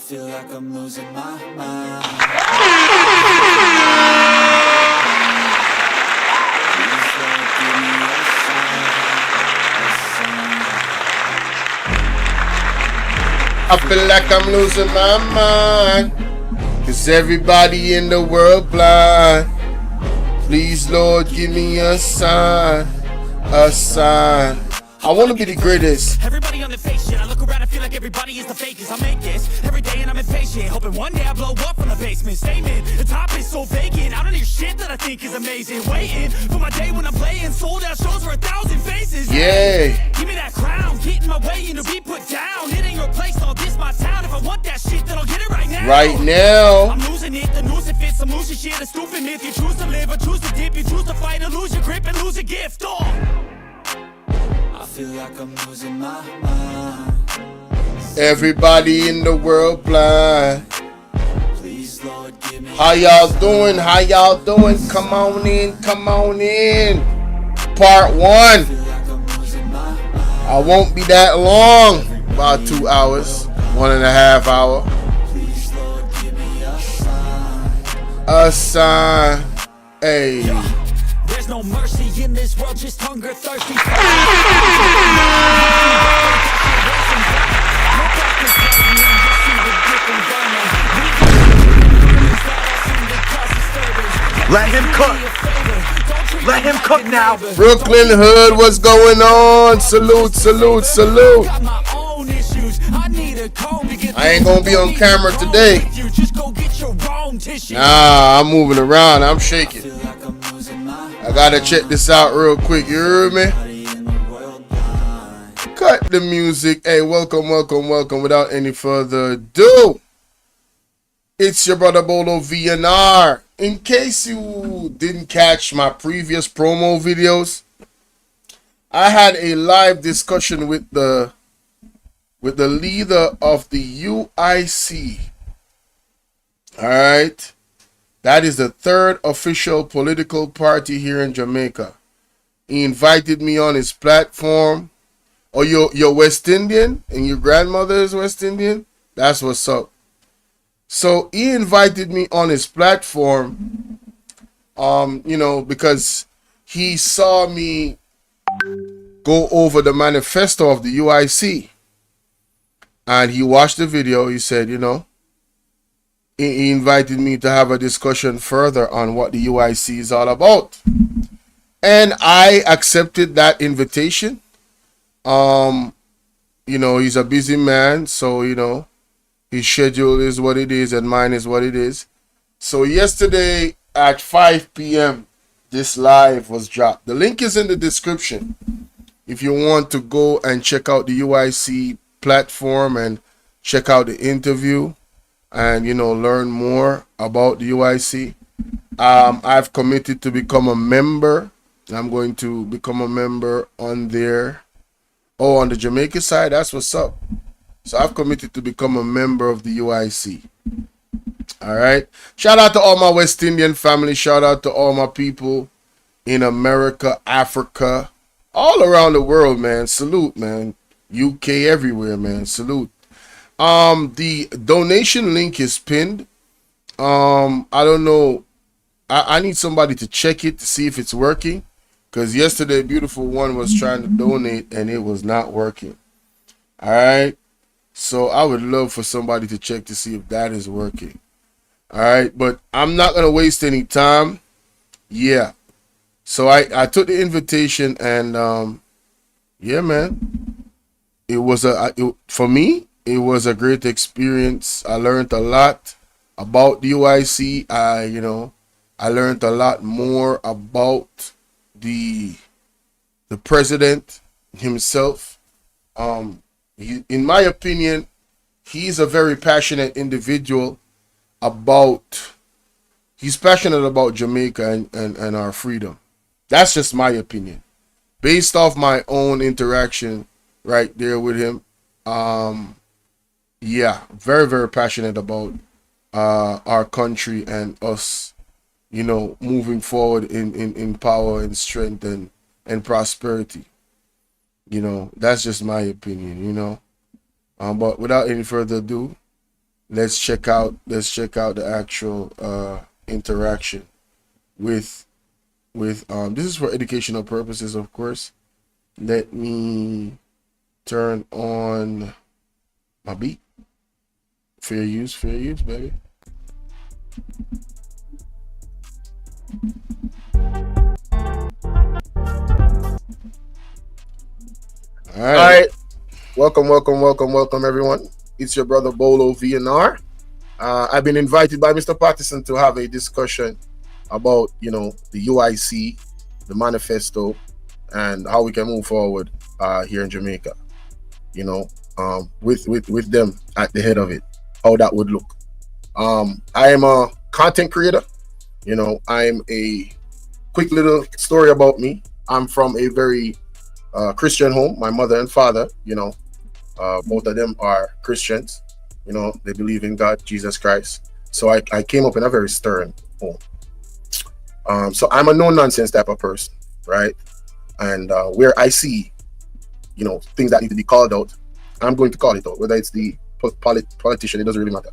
feel like I'm losing my mind. Please, Lord, give me a sign, a sign. I feel like I'm losing my mind, 'cause everybody in the world blind. Please, Lord, give me a sign, a sign. I want to be the greatest. Everybody on the fake shit. I look around and feel like everybody is the fakest. I make this every day and I'm impatient, hoping one day I blow up from the basement. Statement, the top is so vacant. I don't hear shit that I think is amazing. Waiting for my day when I'm playing sold out shows for 1,000 faces. Yeah. Give me that crown, get in my way and to be put down. It ain't your place, all this my town. If I want that shit, then I'll get it right now. Right now. I'm losing it, the news it fits. I'm losing shit, a stupid myth. You choose to live or choose to dip. You choose to fight or lose your grip and lose a gift. Oh. I feel like I'm losing my mind. Everybody in the world blind. Please, Lord, give me. How y'all doing? How y'all doing? Come on in, come on in. Part I one. feel like I'm losing my mind. I won't be that long. About 2 hours, 1.5 hours. Please, Lord, give me a sign. A sign. Hey. There's no mercy in this world, just hunger, thirsty. Let him cook. Let him cook now. Brooklyn Hood, what's going on? Salute, salute, salute. I ain't gonna be on camera today. Nah, I'm moving around. I'm shaking. Feel like I'm losing my I gotta check this out real quick. You heard me? body in the world blind. Cut the music. Hey, welcome, welcome, welcome. Without any further ado, it's your brother Bolo V&R. In case you didn't catch my previous promo videos, I had a live discussion with the leader of the UIC. All right. That is the third official political party here in Jamaica. He invited me on his platform. Oh, you're West Indian and your grandmother is West Indian? That's what's up. So he invited me on his platform, because he saw me go over the manifesto of the UIC. And he watched the video. He said, he invited me to have a discussion further on what the UIC is all about. And I accepted that invitation. He's a busy man, so, his schedule is what it is and mine is what it is. So yesterday at 5 p.m., this live was dropped. The link is in the description if you want to go and check out the UIC platform and check out the interview and, learn more about the UIC. I've committed to become a member. I'm going to become a member on there. Oh, on the Jamaica side, that's what's up. So I've committed to become a member of the UIC. All right. Shout out to all my West Indian family. Shout out to all my people in America, Africa, all around the world, man. Salute, man. UK, everywhere, man. Salute. The donation link is pinned. I don't know. I need somebody to check it to see if it's working. Because yesterday, Beautiful One was trying to donate and it was not working. All right. So I would love for somebody to check to see if that is working. All right. But I'm not going to waste any time. Yeah. So I took the invitation and, yeah, man. It was for me, it was a great experience. I learned a lot about the UIC. I learned a lot more about the president himself. In my opinion, he's a very passionate individual he's passionate about Jamaica and our freedom. That's just my opinion. Based off my own interaction right there with him. Yeah, very, very passionate about our country and us, moving forward in power and strength and prosperity. That's just my opinion, But without any further ado, let's check out the actual interaction with this is for educational purposes, of course. Let me turn on my beat. Fair use, baby. All right. Welcome, everyone. It's your brother Bolo V&R. I've been invited by Mr. Patterson to have a discussion about, the UIC, the manifesto, and how we can move forward here in Jamaica. With them at the head of it, how that would look. I am a content creator. I'm a quick little story about me. I'm from a very Christian home. My mother and father, both of them are Christians. They believe in God, Jesus Christ. So I came up in a very stern home. So I'm a no-nonsense type of person, right? And where I see, things that need to be called out, I'm going to call it out. Whether it's the politician, it doesn't really matter.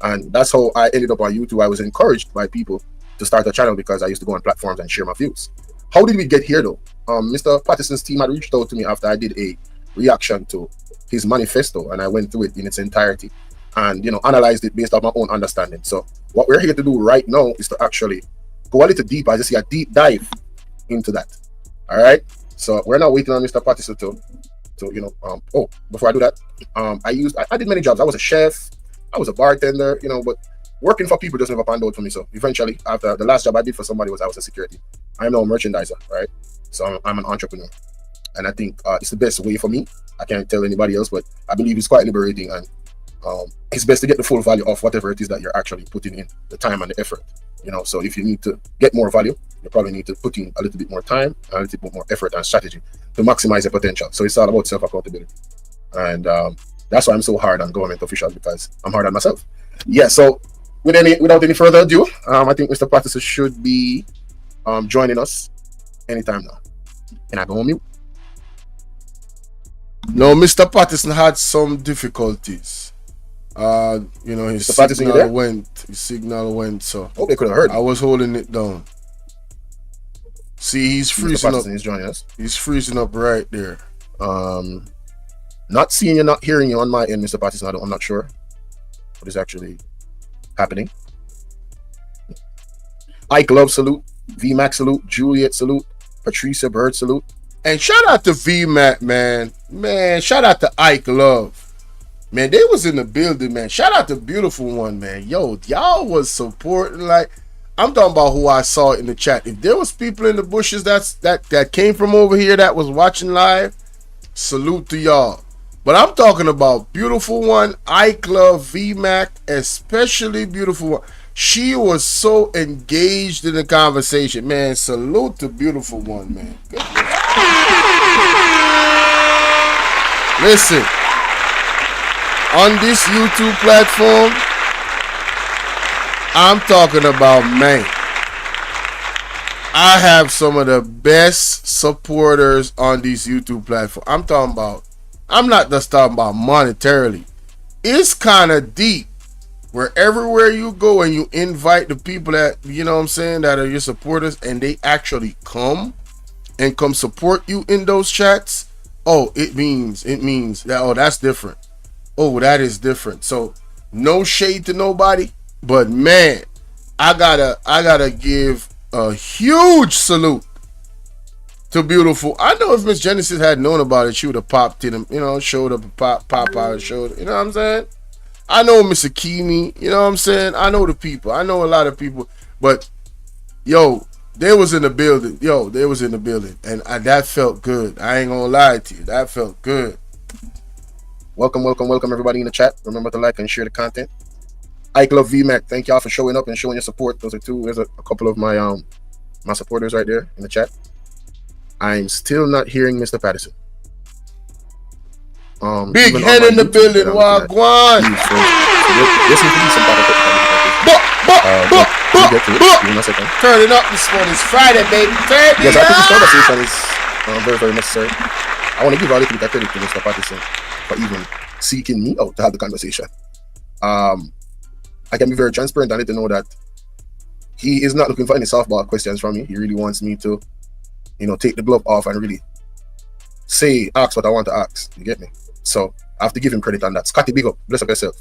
And that's how I ended up on YouTube. I was encouraged by people to start a channel because I used to go on platforms and share my views. How did we get here, though? Mr. Patterson's team had reached out to me after I did a reaction to his manifesto, and I went through it in its entirety and analyzed it based on my own understanding. So what we're here to do right now is to actually go a little deeper. I just see a deep dive into that. All right. So we're now waiting on Mr. Patterson to before I do that, I did many jobs. I was a chef, I was a bartender, but working for people doesn't have a panned out for me. So eventually, after the last job I did for somebody I was a security. I'm now a merchandiser, right? So I'm an entrepreneur, and I think it's the best way for me. I can't tell anybody else, but I believe it's quite liberating, and it's best to get the full value of whatever it is that you're actually putting in, the time and the effort. So if you need to get more value, you probably need to put in a little bit more time, a little bit more effort and strategy to maximize your potential. So it's all about self-accountability, and that's why I'm so hard on government officials, because I'm hard on myself. Yeah. So without any further ado, I think Mr. Patterson should be joining us anytime now. And I go on mute. No, Mr. Patterson had some difficulties. His signal went, so they could have heard. I was holding it down. See, he's freezing up. He's joining us. He's freezing up right there. Not seeing you, not hearing you on my end, Mr. Patterson. I'm not sure what is actually happening. Ike Love salute, VMAX salute, Juliet salute, Patricia Bird salute. And shout out to VMAC, man. Man, shout out to Ike Love. Man, they was in the building, man. Shout out to Beautiful One, man. Yo, y'all was supporting. Like, I'm talking about who I saw in the chat. If there was people in the bushes that came from over here that was watching live, salute to y'all. But I'm talking about Beautiful One, Ike Love, VMAC, especially Beautiful One. She was so engaged in the conversation, man. Salute to Beautiful One, man. Listen, on this YouTube platform, I'm talking about, man, I have some of the best supporters on this YouTube platform. I'm not just talking about monetarily. It's kind of deep. Where everywhere you go and you invite the people that, that are your supporters, and they actually come support you in those chats. Oh, it means that, that's different. Oh, that is different. So no shade to nobody, but man, I gotta give a huge salute to Beautiful. I know if Miss Genesis had known about it, she would have popped in him, showed up and pop out, showed, you know what I'm saying? I know Mr. Keeney, you know what I'm saying? I know the people. I know a lot of people. But, they was in the building. And that felt good. I ain't gonna lie to you. That felt good. Welcome everybody in the chat. Remember to like and share the content. Ike Love VMAC, thank y'all for showing up and showing your support. Those are two. There's a couple of my my supporters right there in the chat. I'm still not hearing Mr. Patterson. Big head in the building, Wagwan. Turn it up this morning. It's Friday, baby. Yes, I think this conversation is very, very necessary. I want to give a little bit of credit to Mr. Patterson for even seeking me out to have the conversation. I can be very transparent and let you know that he is not looking for any softball questions from me. He really wants me to, you know, take the glove off and really ask what I want to ask. You get me? So I have to give him credit on that. Scotty, big up. Bless up yourself.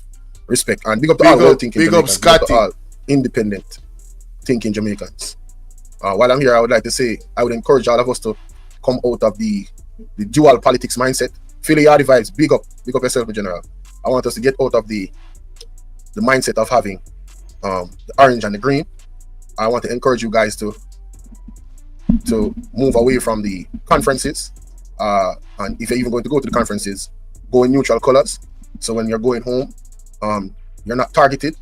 Respect. And big up to all well-thinking Jamaicans. Big up to all independent thinking Jamaicans. While I'm here, I would like to say I would encourage all of us to come out of the dual politics mindset. Feel your vibes. Big up yourself in general. I want us to get out of the mindset of having the orange and the green. I want to encourage you guys to move away from the conferences. And if you're even going to go to the conferences, go in neutral colors. So when you're going home, you're not targeted.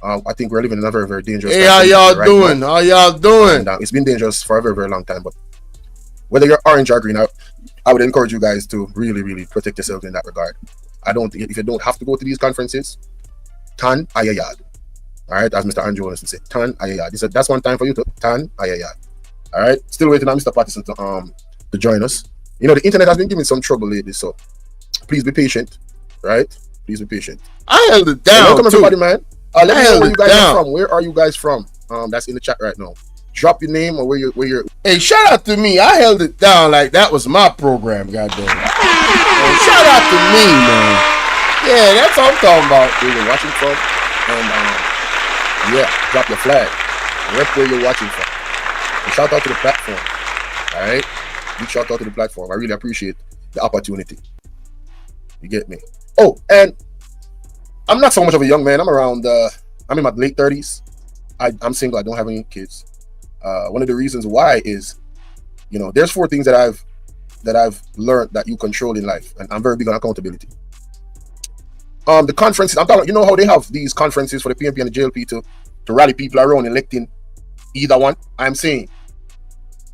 I think we're living in a very, very dangerous time. How y'all doing? How y'all doing? And, it's been dangerous for a very, very long time. But whether you're orange or green, I would encourage you guys to really, really protect yourself in that regard. If you don't have to go to these conferences, tan ayayad. All right, as Mr. Andrew wants to say, tan ayayad. That's one time for you to tan ayayad. All right, still waiting on Mr. Patterson to join us. You know, the internet has been giving some trouble lately, so please be patient. Right? Please be patient. I held it down. Welcome everybody, man. Let me know where you guys are from. Where are you guys from? That's in the chat right now. Drop your name or where you're. Hey, shout out to me. I held it down like that was my program, goddamn. Hey, shout out to me, man. Yeah, that's what I'm talking about. Where you're watching from, and yeah, drop your flag. Rep where you're watching from. And shout out to the platform. All right, big shout out to the platform. I really appreciate the opportunity. You get me? Oh, and I'm not so much of a young man. I'm in my late 30s. I'm single. I don't have any kids. One of the reasons why is, you know, there's 4 things that I've learned that you control in life, and I'm very big on accountability. The conferences, I'm talking, you know how they have these conferences for the PNP and the JLP to rally people around electing either one. I'm saying,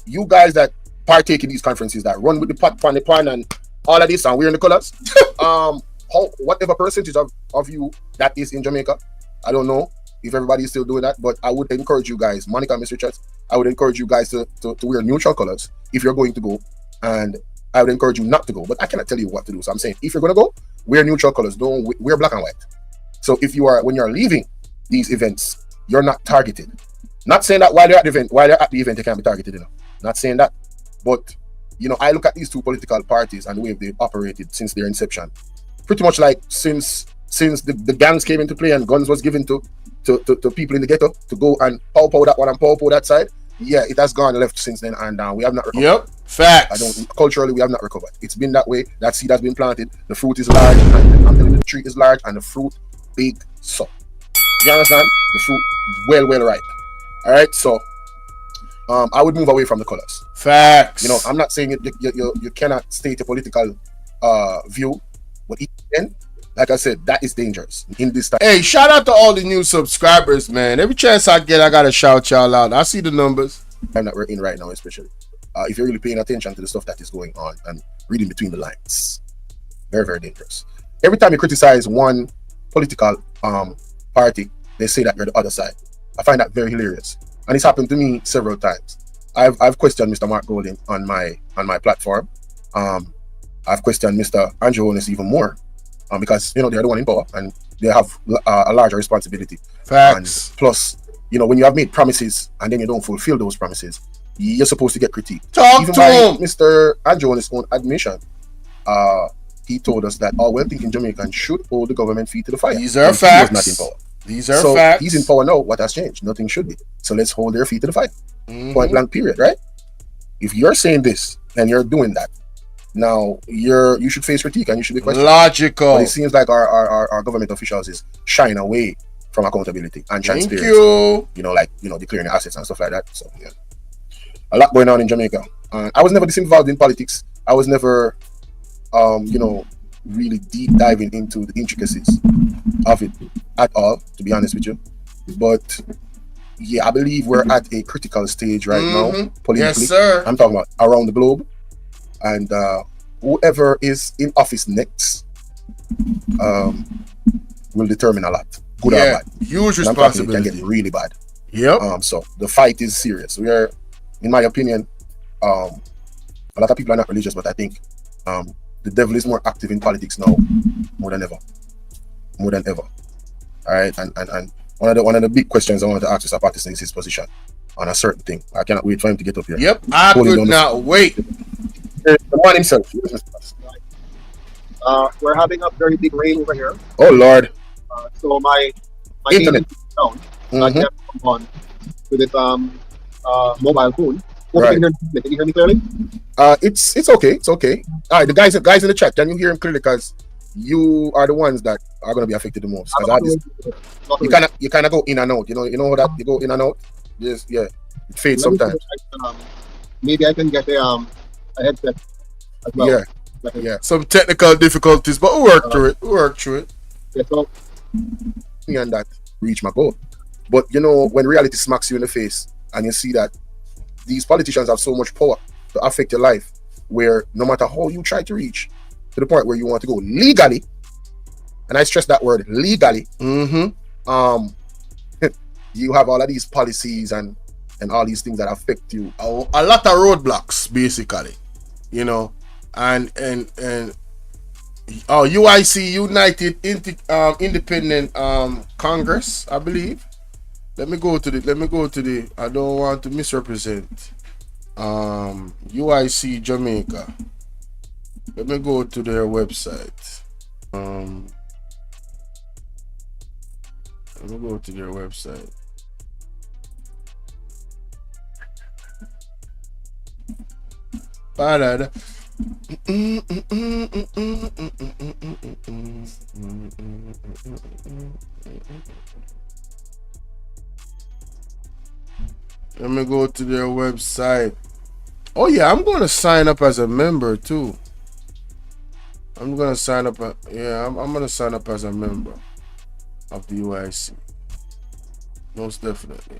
you guys that partake in these conferences, that run with the pot pan the pan and all of this and wearing the colors, whatever percentage of you that is in Jamaica, I don't know if everybody is still doing that, but I would encourage you guys, Monica and Mr. Richards, I would encourage you guys to wear neutral colors if you're going to go, and I would encourage you not to go, but I cannot tell you what to do. So I'm saying, if you're going to go, wear neutral colors, don't wear black and white. So when you're leaving these events, you're not targeted. Not saying that while they're at the event, they can't be targeted, you know. Not saying that, but you know, I look at these 2 political parties and the way they've operated since their inception, pretty much like since the gangs came into play and guns was given to people in the ghetto to go and pow that one and pow that side. Yeah, it has gone left since then, and we have not recovered. Yep, facts. Culturally, we have not recovered. It's been that way. That seed has been planted. The fruit is large, and I'm telling you, the tree is large, and the fruit big. So, you understand? The fruit well ripe. All right, so I would move away from the colors. Facts. You know, I'm not saying you cannot state a political view, but again, like I said, that is dangerous in this time. Hey, shout out to all the new subscribers, man. Every chance I get, I gotta shout y'all out. I see the numbers. Time that we're in right now, especially if you're really paying attention to the stuff that is going on and reading between the lines, very, very dangerous. Every time you criticize one political party, they say that you're the other side. I find that very hilarious, and it's happened to me several times. I've questioned Mr. Mark Golding on my platform. I've questioned Mr. Andrew Holness even more. Because, you know, they're the one in power and they have a larger responsibility. Facts. And plus, you know, when you have made promises and then you don't fulfill those promises, you're supposed to get critiqued. Talk even to by him. Mr. Andrew on his own admission, he told us that all well-thinking Jamaicans should hold the government feet to the fire. These are facts. He was not in power. These are facts. He's in power now. What has changed? Nothing should be. So let's hold their feet to the fire. Point blank period, right? If you're saying this and you're doing that, now you should face critique and you should be questioned. Logical. But it seems like our government officials is shying away from accountability and transparency. Thank you. You know, like, you know, declaring assets and stuff like that. So yeah, a lot going on in Jamaica. I was never this involved in politics. I was never, you know, really deep diving into the intricacies of it at all, to be honest with you. But yeah, I believe we're at a critical stage right now politically. Yes, sir. I'm talking about around the globe. And whoever is in office next will determine a lot, good or bad. Huge and responsibility. It can get really bad. Yep. So the fight is serious. We are, in my opinion, a lot of people are not religious, but I think the devil is more active in politics now, more than ever. All right, and one of the big questions I want to ask Mr. Patterson is his position on a certain thing. I cannot wait for him to get up here. Yep, I could not wait. The man himself. We're having a very big rain over here. Oh Lord. So my Internet down. Mhm. I kept on with this mobile phone. Right. Can you hear me clearly? It's okay. It's okay. All right, the guys in the chat, can you hear him clearly? Because you are the ones that are going to be affected the most. 'Cause you kind of go in and out. You know that you go in and out. Just it fades sometimes. Maybe I can get a headset as well. Yeah. Yeah. Some technical difficulties, but we work through it. We work through it. Yeah, so Me and that reach my goal. But when reality smacks you in the face and you see that these politicians have so much power to affect your life, where no matter how you try to reach to the point where you want to go legally, and I stress that word legally, Mm-hmm. you have all of these policies and all these things that affect you. A lot of roadblocks, basically, and UIC, United Independent Congress, I believe. Let me go to the I don't want to misrepresent. UIC Jamaica. Let me go to their website. Let me go to their website. Let me go to their website. Oh yeah, I'm going to sign up as a member too. I'm going to sign up. I'm going to sign up as a member of the UIC. Most definitely.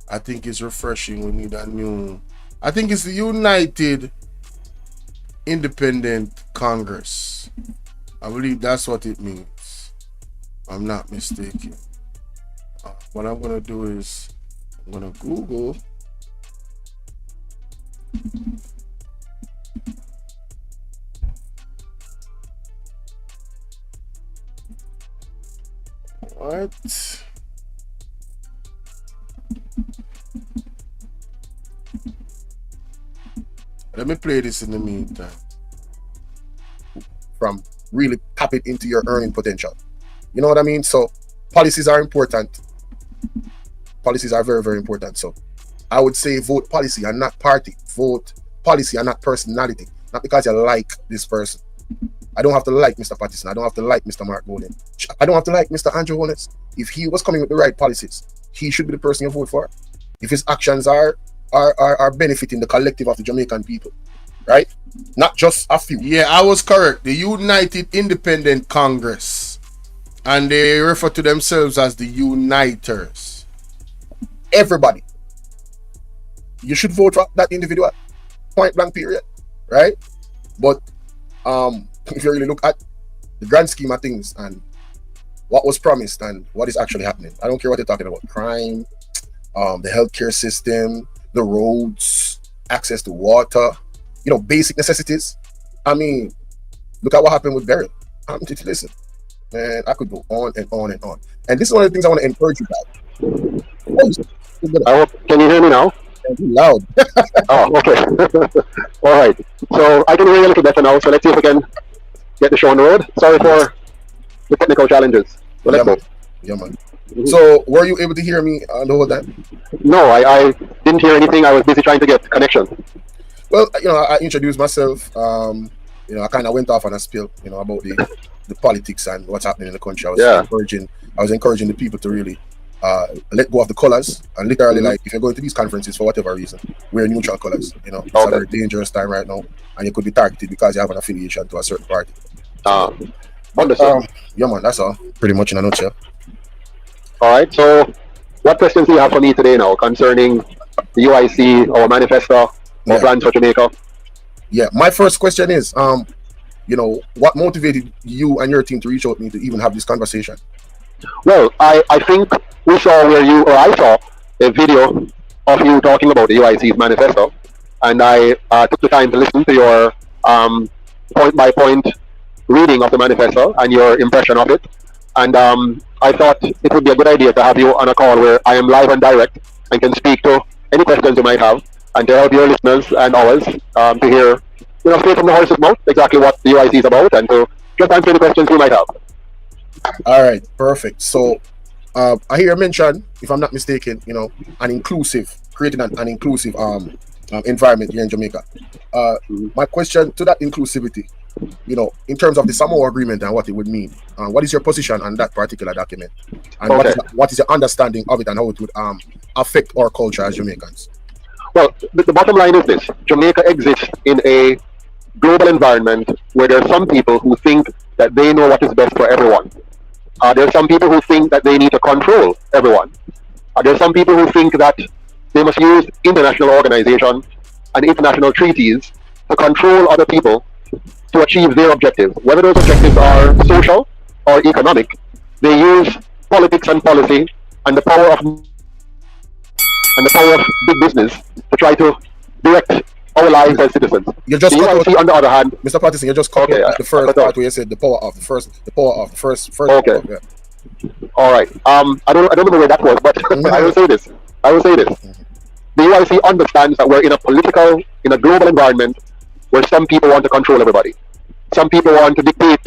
I think it's refreshing. We need a new. I think it's the United Independent Congress. I believe that's what it means. I'm not mistaken. What I'm going to do is I'm going to Google. What? Let me play this in the meantime. From really tap it into your earning potential. You know what I mean? So policies are important. Policies are very, very important. So I would say vote policy and not party. Vote policy and not personality. Not because you like this person. I don't have to like Mr. Patterson. I don't have to like Mr. Mark Golden. I don't have to like Mr. Andrew Holness. If he was coming with the right policies, he should be the person you vote for. If his actions are benefiting the collective of the Jamaican people, right? Not just a few. Yeah, I was correct. The United Independent Congress. And they refer to themselves as the Uniters. Everybody. You should vote for that individual. Point blank period. Right? But if you really look at the grand scheme of things and what was promised and what is actually happening, I don't care what they're talking about. Crime, the healthcare system, the roads, access to water, basic necessities. I mean, look at what happened with burial. Listen, man, I could go on and on and on. And this is one of the things I want to encourage you guys. can you hear me now? Loud. Oh, okay. All right. So I can hear you a little better now. So let's see if we can get the show on the road. Sorry for the technical challenges. So let's go. Yeah, man. So were you able to hear me the whole time? No, I didn't hear anything. I was busy trying to get connection. Well, I introduced myself. I kind of went off on a spill, about the politics and what's happening in the country. I was encouraging the people to really let go of the colors and literally, like, if you're going to these conferences for whatever reason, wear neutral colors. It's a very dangerous time right now, and you could be targeted because you have an affiliation to a certain party. Understood. Yeah, man, that's all. Pretty much in a nutshell. All right. So, what questions do you have for me today now concerning the UIC, our manifesto, our plans for Jamaica? Yeah, my first question is, what motivated you and your team to reach out to me to even have this conversation? Well, I think I saw a video of you talking about the UIC's manifesto, and I took the time to listen to your point-by-point reading of the manifesto and your impression of it. And I thought it would be a good idea to have you on a call where I am live and direct and can speak to any questions you might have, and to help your listeners and ours to hear, straight from the horse's mouth exactly what the UIC is about, and to just answer any questions you might have. All right, perfect. So I hear you mention, if I'm not mistaken, an inclusive, creating an inclusive environment here in Jamaica. My question to that inclusivity, in terms of the Samoa Agreement and what it would mean, what is your position on that particular document, and what is your understanding of it and how it would affect our culture as Jamaicans? Well, the bottom line is this: Jamaica exists in a global environment where there are some people who think that they know what is best for everyone. There are some people who think that they need to control everyone. There are some people who think that they must use international organizations and international treaties to control other people to achieve their objectives. Whether those objectives are social or economic, they use politics and policy and the power of big business to try to direct our lives as citizens. You just the UIC, on the other hand, Mr. Patterson, you just called the first part where you said the power of the first. Okay. All right. I don't know where that was, but I will say this. The UIC understands that we're in a global environment where some people want to control everybody. Some people want to dictate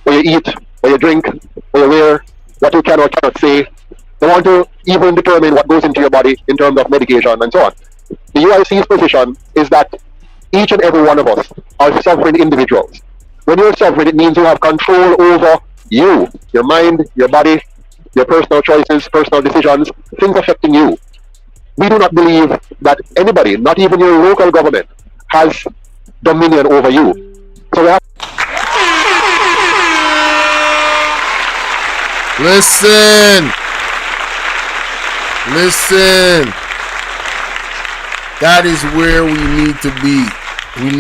what you eat, what you drink, what you wear, what you can or cannot say. They want to even determine what goes into your body in terms of medication and so on. The UIC's position is that each and every one of us are sovereign individuals. When you're sovereign, it means you have control over you, your mind, your body, your personal choices, personal decisions, things affecting you. We do not believe that anybody, not even your local government, has dominion over you. So we have. Listen. That is where we need to be. We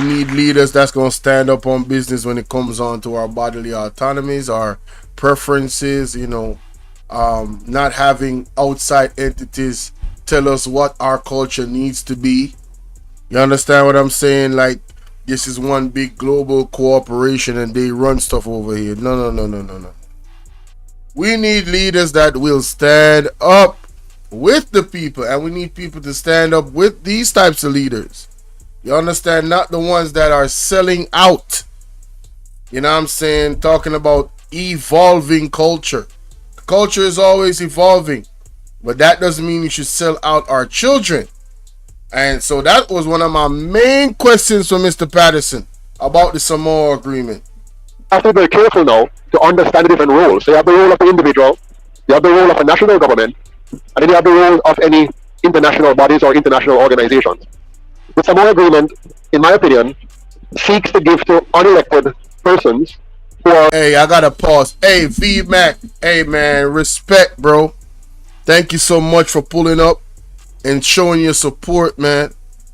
need leaders that's gonna stand up on business when it comes on to our bodily autonomies, our preferences. Not having outside entities tell us what our culture needs to be. You understand what I'm saying? Like, this is one big global cooperation and they run stuff over here. No. We need leaders that will stand up with the people, and we need people to stand up with these types of leaders. You understand? Not the ones that are selling out. You know what I'm saying? Talking about evolving culture. Culture is always evolving, but that doesn't mean you should sell out our children. And so that was one of my main questions for Mr. Patterson about the Samoa Agreement. I have to be very careful now to understand the different roles. So you have the role of the individual, you have the role of a national government, and then you have the role of any international bodies or international organizations. The Samoa Agreement, in my opinion, seeks to give to unelected persons who are... Hey, I gotta pause. Hey, V-Mac. Hey, man, respect, bro. Thank you so much for pulling up and showing your support, man,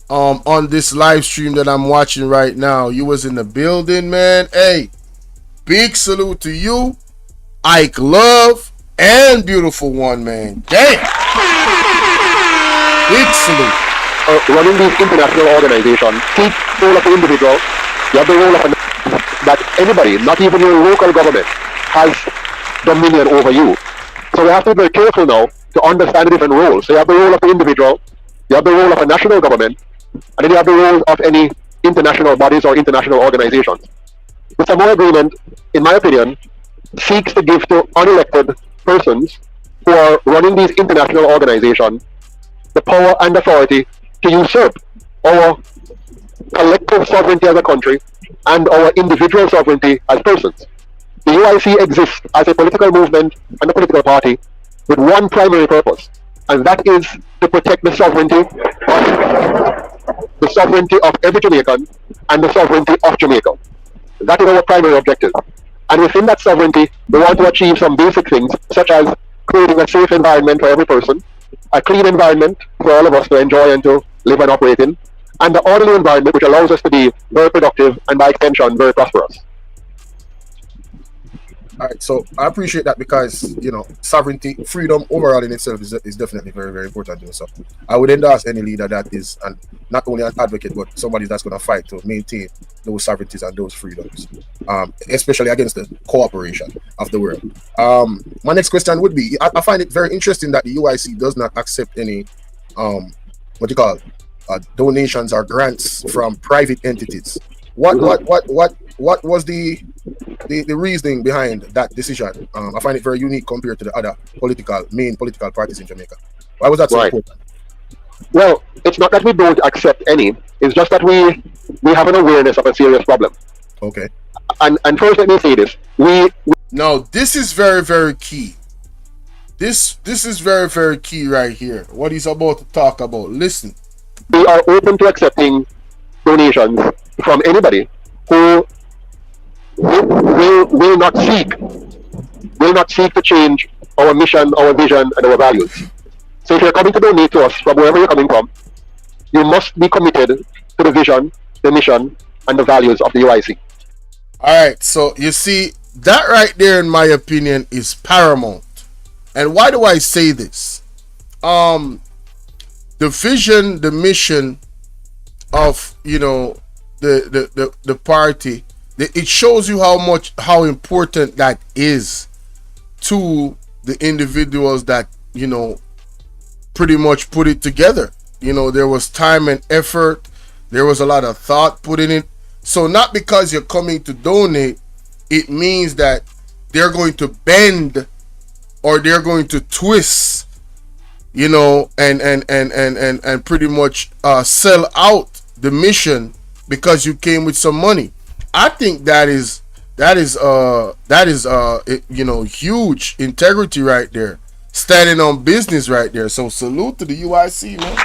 on this live stream that I'm watching right now. You was in the building, man. Hey, big salute to you, Ike Love, and Beautiful One, man. Damn. Big salute. Running these international organizations, seek the role of the individual, you have the role of that anybody, not even your local government, has dominion over you. So we have to be very careful now to understand the different roles. So you have the role of the individual, you have the role of a national government, and then you have the role of any international bodies or international organizations. The Samoa Agreement, in my opinion, seeks to give to unelected persons who are running these international organizations the power and authority to usurp our collective sovereignty as a country and our individual sovereignty as persons. The UIC exists as a political movement and a political party with one primary purpose, and that is to protect the sovereignty of every Jamaican and the sovereignty of Jamaica. That is our primary objective. And within that sovereignty, we want to achieve some basic things, such as creating a safe environment for every person, a clean environment for all of us to enjoy and to live and operate in, and the orderly environment which allows us to be very productive and by extension very prosperous. All right, so I appreciate that because sovereignty, freedom overall in itself is definitely very, very important. So I would endorse any leader that is, and not only an advocate, but somebody that's going to fight to maintain those sovereignties and those freedoms, especially against the cooperation of the world. My next question would be: I find it very interesting that the UIC does not accept any, what you call, donations or grants from private entities. What was the reasoning behind that decision? I find it very unique compared to the other main political parties in Jamaica. Why was that so Right. important? Well, it's not that we don't accept any. It's just that we have an awareness of a serious problem. Okay. And first, let me say this: we Now, this is very, very key. This is very, very key right here. What he's about to talk about. Listen. we are open to accepting donations from anybody who will not seek to change our mission, our vision, and our values. So if you're coming to donate to us from wherever you're coming from, you must be committed to the vision, the mission, and the values of the UIC. All right, so you see, that right there, in my opinion, is paramount. And why do I say this? The vision, the mission of the party, it shows you how important that is to the individuals that pretty much put it together. There was time and effort, there was a lot of thought put in it. So not because you're coming to donate, it means that they're going to bend or they're going to twist, and pretty much sell out the mission because you came with some money. I think that is huge integrity right there, standing on business right there. So salute to the UIC, man.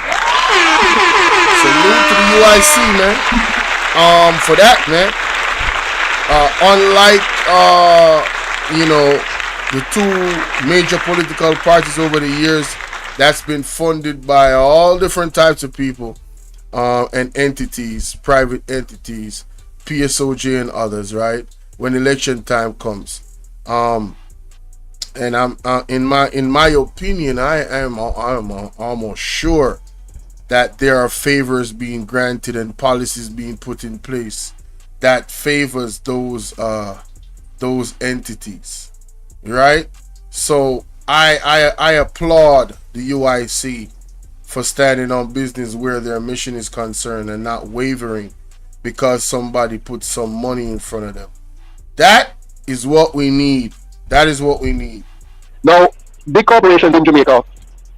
Salute to the UIC, man. For that, man. Unlike the two major political parties over the years, that's been funded by all different types of people and entities, private entities, PSOJ and others, right? When election time comes, and I'm in my opinion, I'm almost sure that there are favors being granted and policies being put in place that favors those entities, right? So I applaud the UIC for standing on business where their mission is concerned and not wavering because somebody put some money in front of them. That is what we need. That is what we need. Now, big corporations in Jamaica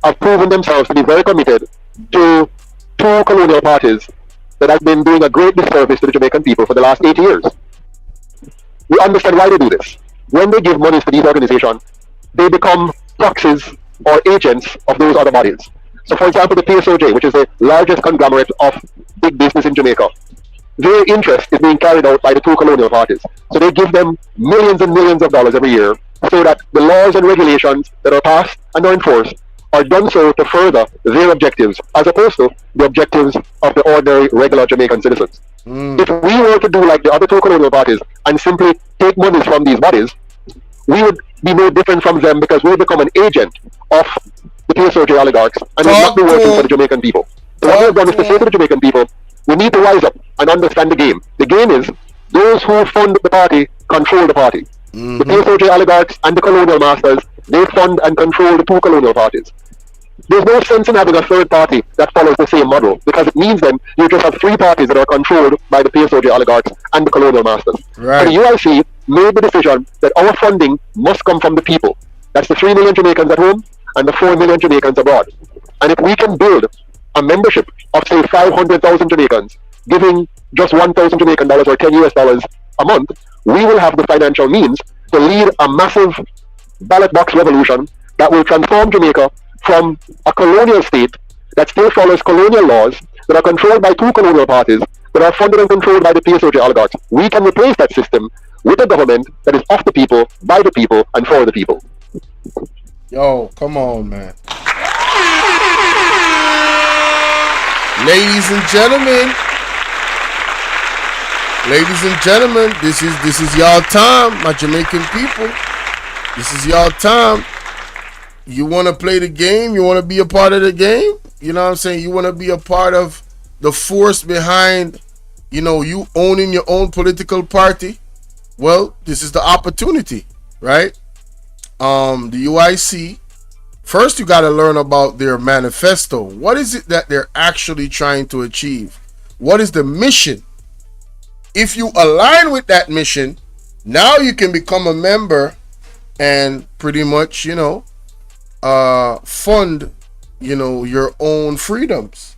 have proven themselves to be very committed to two colonial parties that have been doing a great disservice to the Jamaican people for the last 80 years. We understand why they do this. When they give money to these organizations, they become proxies or agents of those other bodies. So, for example, the PSOJ, which is the largest conglomerate of big business in Jamaica, their interest is being carried out by the two colonial parties. So they give them millions and millions of dollars every year so that the laws and regulations that are passed and are enforced are done so to further their objectives as opposed to the objectives of the ordinary, regular Jamaican citizens. If we were to do like the other two colonial parties and simply take monies from these bodies, we would be no different from them because we would become an agent of the PSOJ oligarchs and would not be working for the Jamaican people. So what we've done is to say to the Jamaican people, we need to rise up and understand the game. The game is those who fund the party control the party. The PSOJ oligarchs and the colonial masters, they fund and control the two colonial parties. There's no sense in having a third party that follows the same model because it means then you just have three parties that are controlled by the PSOJ oligarchs and the colonial masters. Right. So the UIC made the decision that our funding must come from the people. That's the 3 million Jamaicans at home and the 4 million Jamaicans abroad. And if we can build a membership of say 500,000 Jamaicans giving just 1,000 Jamaican dollars or 10 US dollars a month, we will have the financial means to lead a massive ballot box revolution that will transform Jamaica from a colonial state that still follows colonial laws that are controlled by two colonial parties that are funded and controlled by the PSOJ oligarchs. We can replace that system with a government that is of the people, by the people, and for the people. Yo, come on, man. Ladies and gentlemen, Ladies and gentlemen, this is y'all time, my Jamaican people. This is y'all time. You want to play the game? You want to be a part of the game? You know what I'm saying? You want to be a part of the force behind, you owning your own political party? Well, this is the opportunity, right? The UIC, first you got to learn about their manifesto. What is it that they're actually trying to achieve? What is the mission? If you align with that mission, now you can become a member and pretty much, fund, your own freedoms.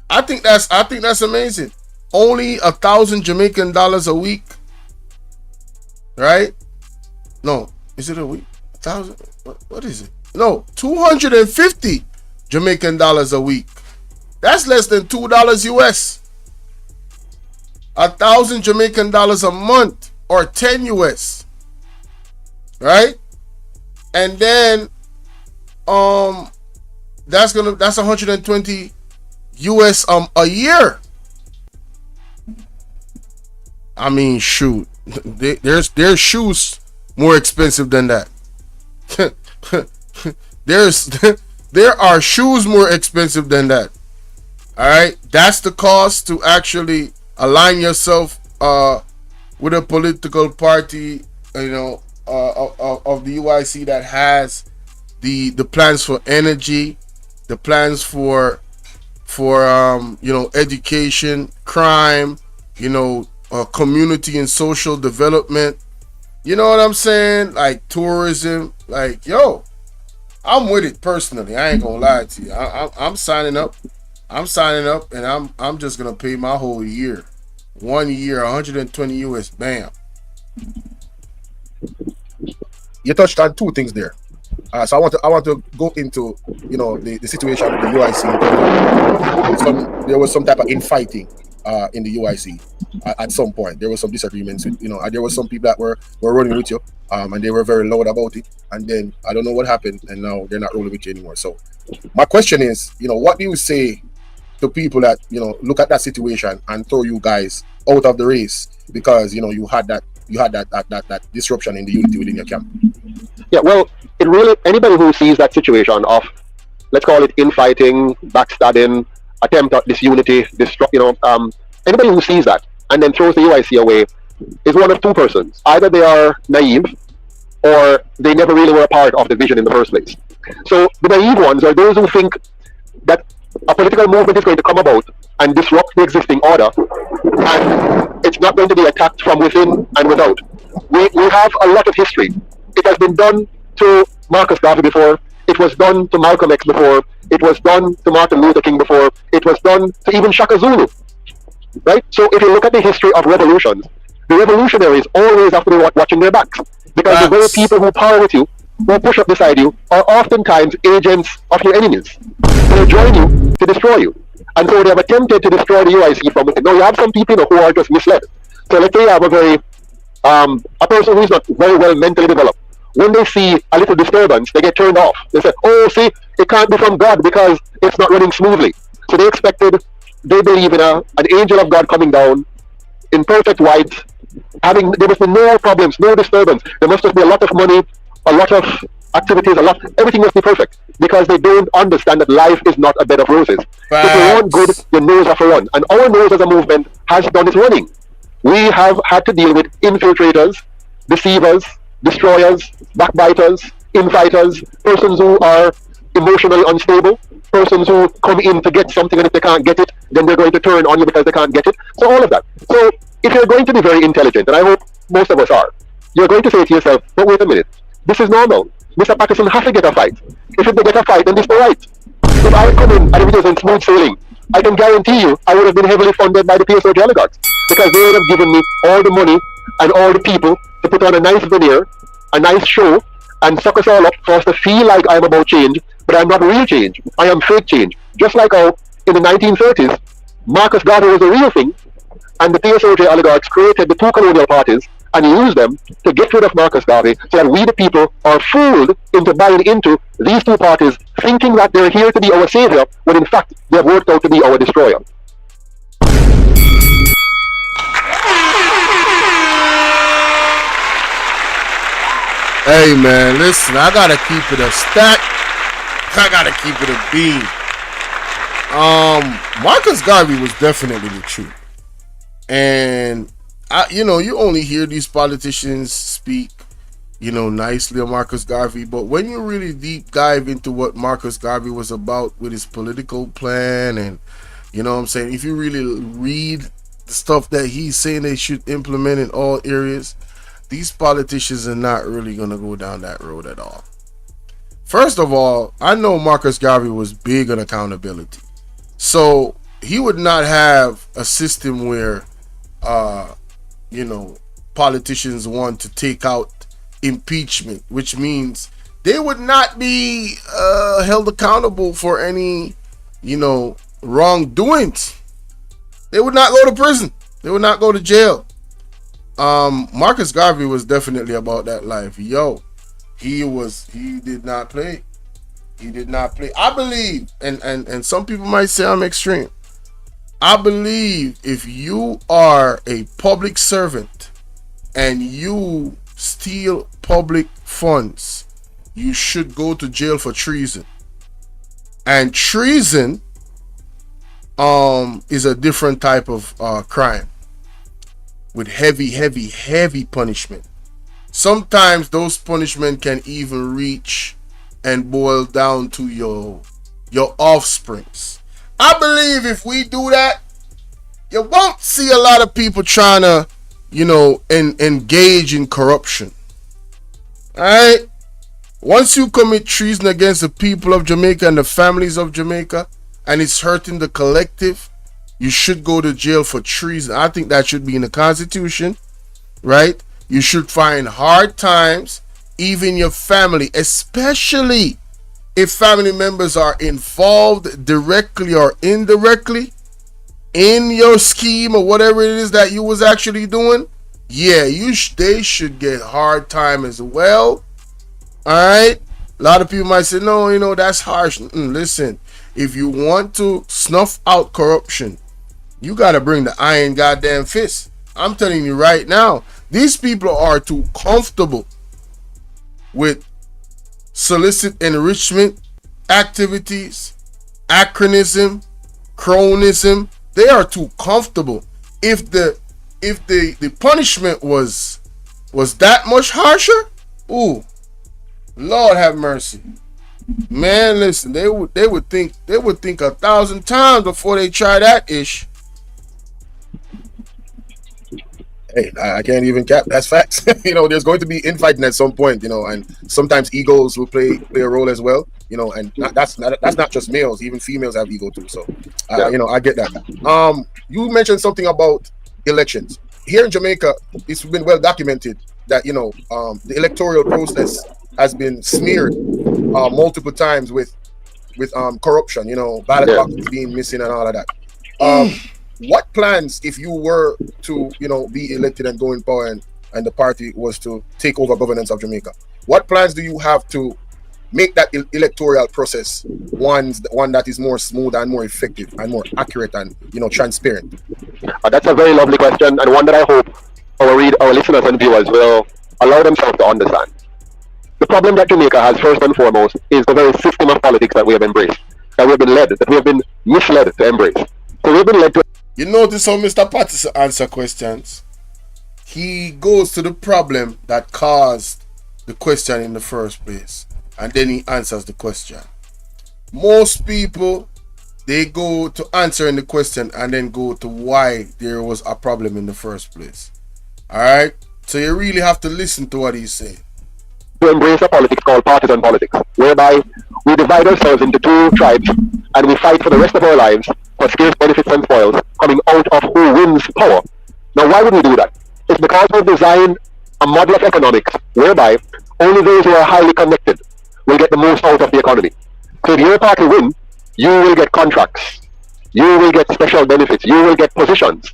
I think that's amazing. Only 1,000 Jamaican dollars a week, right? No, is it a week? 1,000? What is it? No, 250 Jamaican dollars a week. That's less than $2 US. 1,000 Jamaican dollars a month, or 10 US, right? And then that's 120 US a year. I mean, shoot, there's shoes more expensive than that. There are shoes more expensive than that. All right, that's the cost to actually align yourself with a political party, of the UIC that has the plans for energy, the plans for education, crime, community and social development. You know what I'm saying? Like tourism. Like, yo, I'm with it personally. I ain't gonna lie to you. I'm signing up. And I'm just gonna pay my whole year. 1 year, 120 US, bam. You touched on two things there. So I want to go into the situation with the UIC. There was some type of infighting in the UIC at some point. There was some disagreements with, there was some people that were rolling with you, and they were very loud about it. And then I don't know what happened, and now they're not rolling with you anymore. So my question is, what do you say to people that look at that situation and throw you guys out of the race because you had that disruption in the unity within your camp? Yeah, well, it really, anybody who sees that situation of, let's call it infighting, backstabbing, attempt at disunity, anybody who sees that and then throws the UIC away is one of two persons. Either they are naive or they never really were a part of the vision in the first place. So the naive ones are those who think that a political movement is going to come about and disrupt the existing order, and it's not going to be attacked from within and without. We have a lot of history. It has been done to Marcus Garvey before. It was done to Malcolm X before. It was done to Martin Luther King before. It was done to even Shaka Zulu. Right? So if you look at the history of revolutions, the revolutionaries always have to be watching their backs. Because the very people who power with you, who push up beside you, are oftentimes agents of your enemies. They join you to destroy you. And so they have attempted to destroy the UIC from within. Now you have some people who are just misled. So let's say you have a person who is not very well mentally developed. When they see a little disturbance, they get turned off. They say, oh, see, it can't be from God because it's not running smoothly. So they believe in an angel of God coming down in perfect white, there must be no problems, no disturbance. There must just be a lot of money, a lot of activities, everything must be perfect, because they don't understand that life is not a bed of roses. If you want good, your nose have to run. And our nose as a movement has done its running. We have had to deal with infiltrators, deceivers, destroyers, backbiters, infighters, persons who are emotionally unstable, persons who come in to get something, and if they can't get it, then they're going to turn on you because they can't get it. So all of that. So if you're going to be very intelligent, and I hope most of us are, you're going to say to yourself, but wait a minute, this is normal. Mr. Patterson has to get a fight. If they get a fight, then this is the right. If I come in and it was in smooth sailing, I can guarantee you I would have been heavily funded by the PSOJ oligarchs, because they would have given me all the money and all the people to put on a nice veneer, a nice show, and suck us all up for us to feel like I'm about change, but I'm not real change. I am fake change. Just like how in the 1930s, Marcus Garvey was the real thing, and the PSOJ oligarchs created the two colonial parties and used them to get rid of Marcus Garvey, so that we the people are fooled into buying into these two parties, thinking that they're here to be our savior, when in fact they have worked out to be our destroyer. Hey man, listen, I gotta keep it a stack. I gotta keep it a beam. Marcus Garvey was definitely the truth. And you only hear these politicians speak, nicely of Marcus Garvey, but when you really deep dive into what Marcus Garvey was about with his political plan, and if you really read the stuff that he's saying they should implement in all areas, these politicians are not really going to go down that road at all. First of all, I know Marcus Garvey was big on accountability. So he would not have a system where, politicians want to take out impeachment, which means they would not be held accountable for any, wrongdoings. They would not go to prison. They would not go to jail. Marcus Garvey was definitely about that life. He did not play. He did not play. I believe, and some people might say I'm extreme. I believe if you are a public servant and you steal public funds, you should go to jail for treason. And treason is a different type of crime with heavy punishment. Sometimes those punishment can even reach and boil down to your offsprings. I believe if we do that, you won't see a lot of people trying to, engage in corruption. Alright? Once you commit treason against the people of Jamaica and the families of Jamaica, and it's hurting the collective, you should go to jail for treason. I think that should be in the Constitution, right? You should find hard times, even your family, especially if family members are involved directly or indirectly in your scheme or whatever it is that you was actually doing. Yeah, they should get hard time as well. All right. A lot of people might say, no, that's harsh. Listen, if you want to snuff out corruption, you got to bring the iron goddamn fist. I'm telling you right now, these people are too comfortable with solicit enrichment activities, acronism, cronism. They are too comfortable. If the punishment was that much harsher, ooh, Lord have mercy. Man, listen, they would think 1,000 times before they try that ish. Hey, I can't even cap. That's facts. There's going to be infighting at some point, and sometimes egos will play a role as well, and that's not just males, even females have ego too. So, I get that. You mentioned something about elections here in Jamaica. It's been well documented that the electoral process has been smeared multiple times with corruption. Ballot boxes being missing and all of that. What plans, if you were to, be elected and go in power and the party was to take over governance of Jamaica, what plans do you have to make that electoral process one that is more smooth and more effective and more accurate and, transparent? That's a very lovely question, and one that I hope our listeners and viewers will allow themselves to understand. The problem that Jamaica has, first and foremost, is the very system of politics that we have embraced, that we have been misled to embrace. So we've been led to. You notice how Mr. Patterson answers questions? He goes to the problem that caused the question in the first place, and then he answers the question. Most people, they go to answering the question and then go to why there was a problem in the first place. Alright? So you really have to listen to what he's saying. To embrace a politics called partisan politics, whereby we divide ourselves into two tribes and we fight for the rest of our lives for scarce benefits and spoils coming out of who wins power. Now, why would we do that? It's because we've designed a model of economics whereby only those who are highly connected will get the most out of the economy. So if your party win, you will get contracts, you will get special benefits, you will get positions.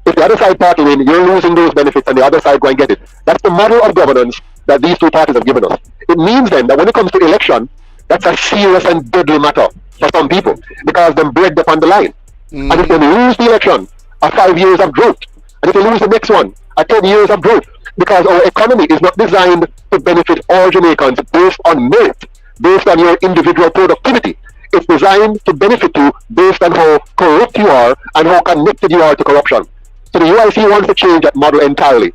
If the other side party win, you're losing those benefits and the other side go and get it. That's the model of governance that these two parties have given us. It means then that when it comes to election, that's a serious and deadly matter for some people because them bread upon the line. And if they lose the election, 5 years of drought, and if they lose the next one, 10 years of drought, because our economy is not designed to benefit all Jamaicans based on merit, based on your individual productivity. It's designed to benefit you based on how corrupt you are and how connected you are to corruption. So the UIC wants to change that model entirely,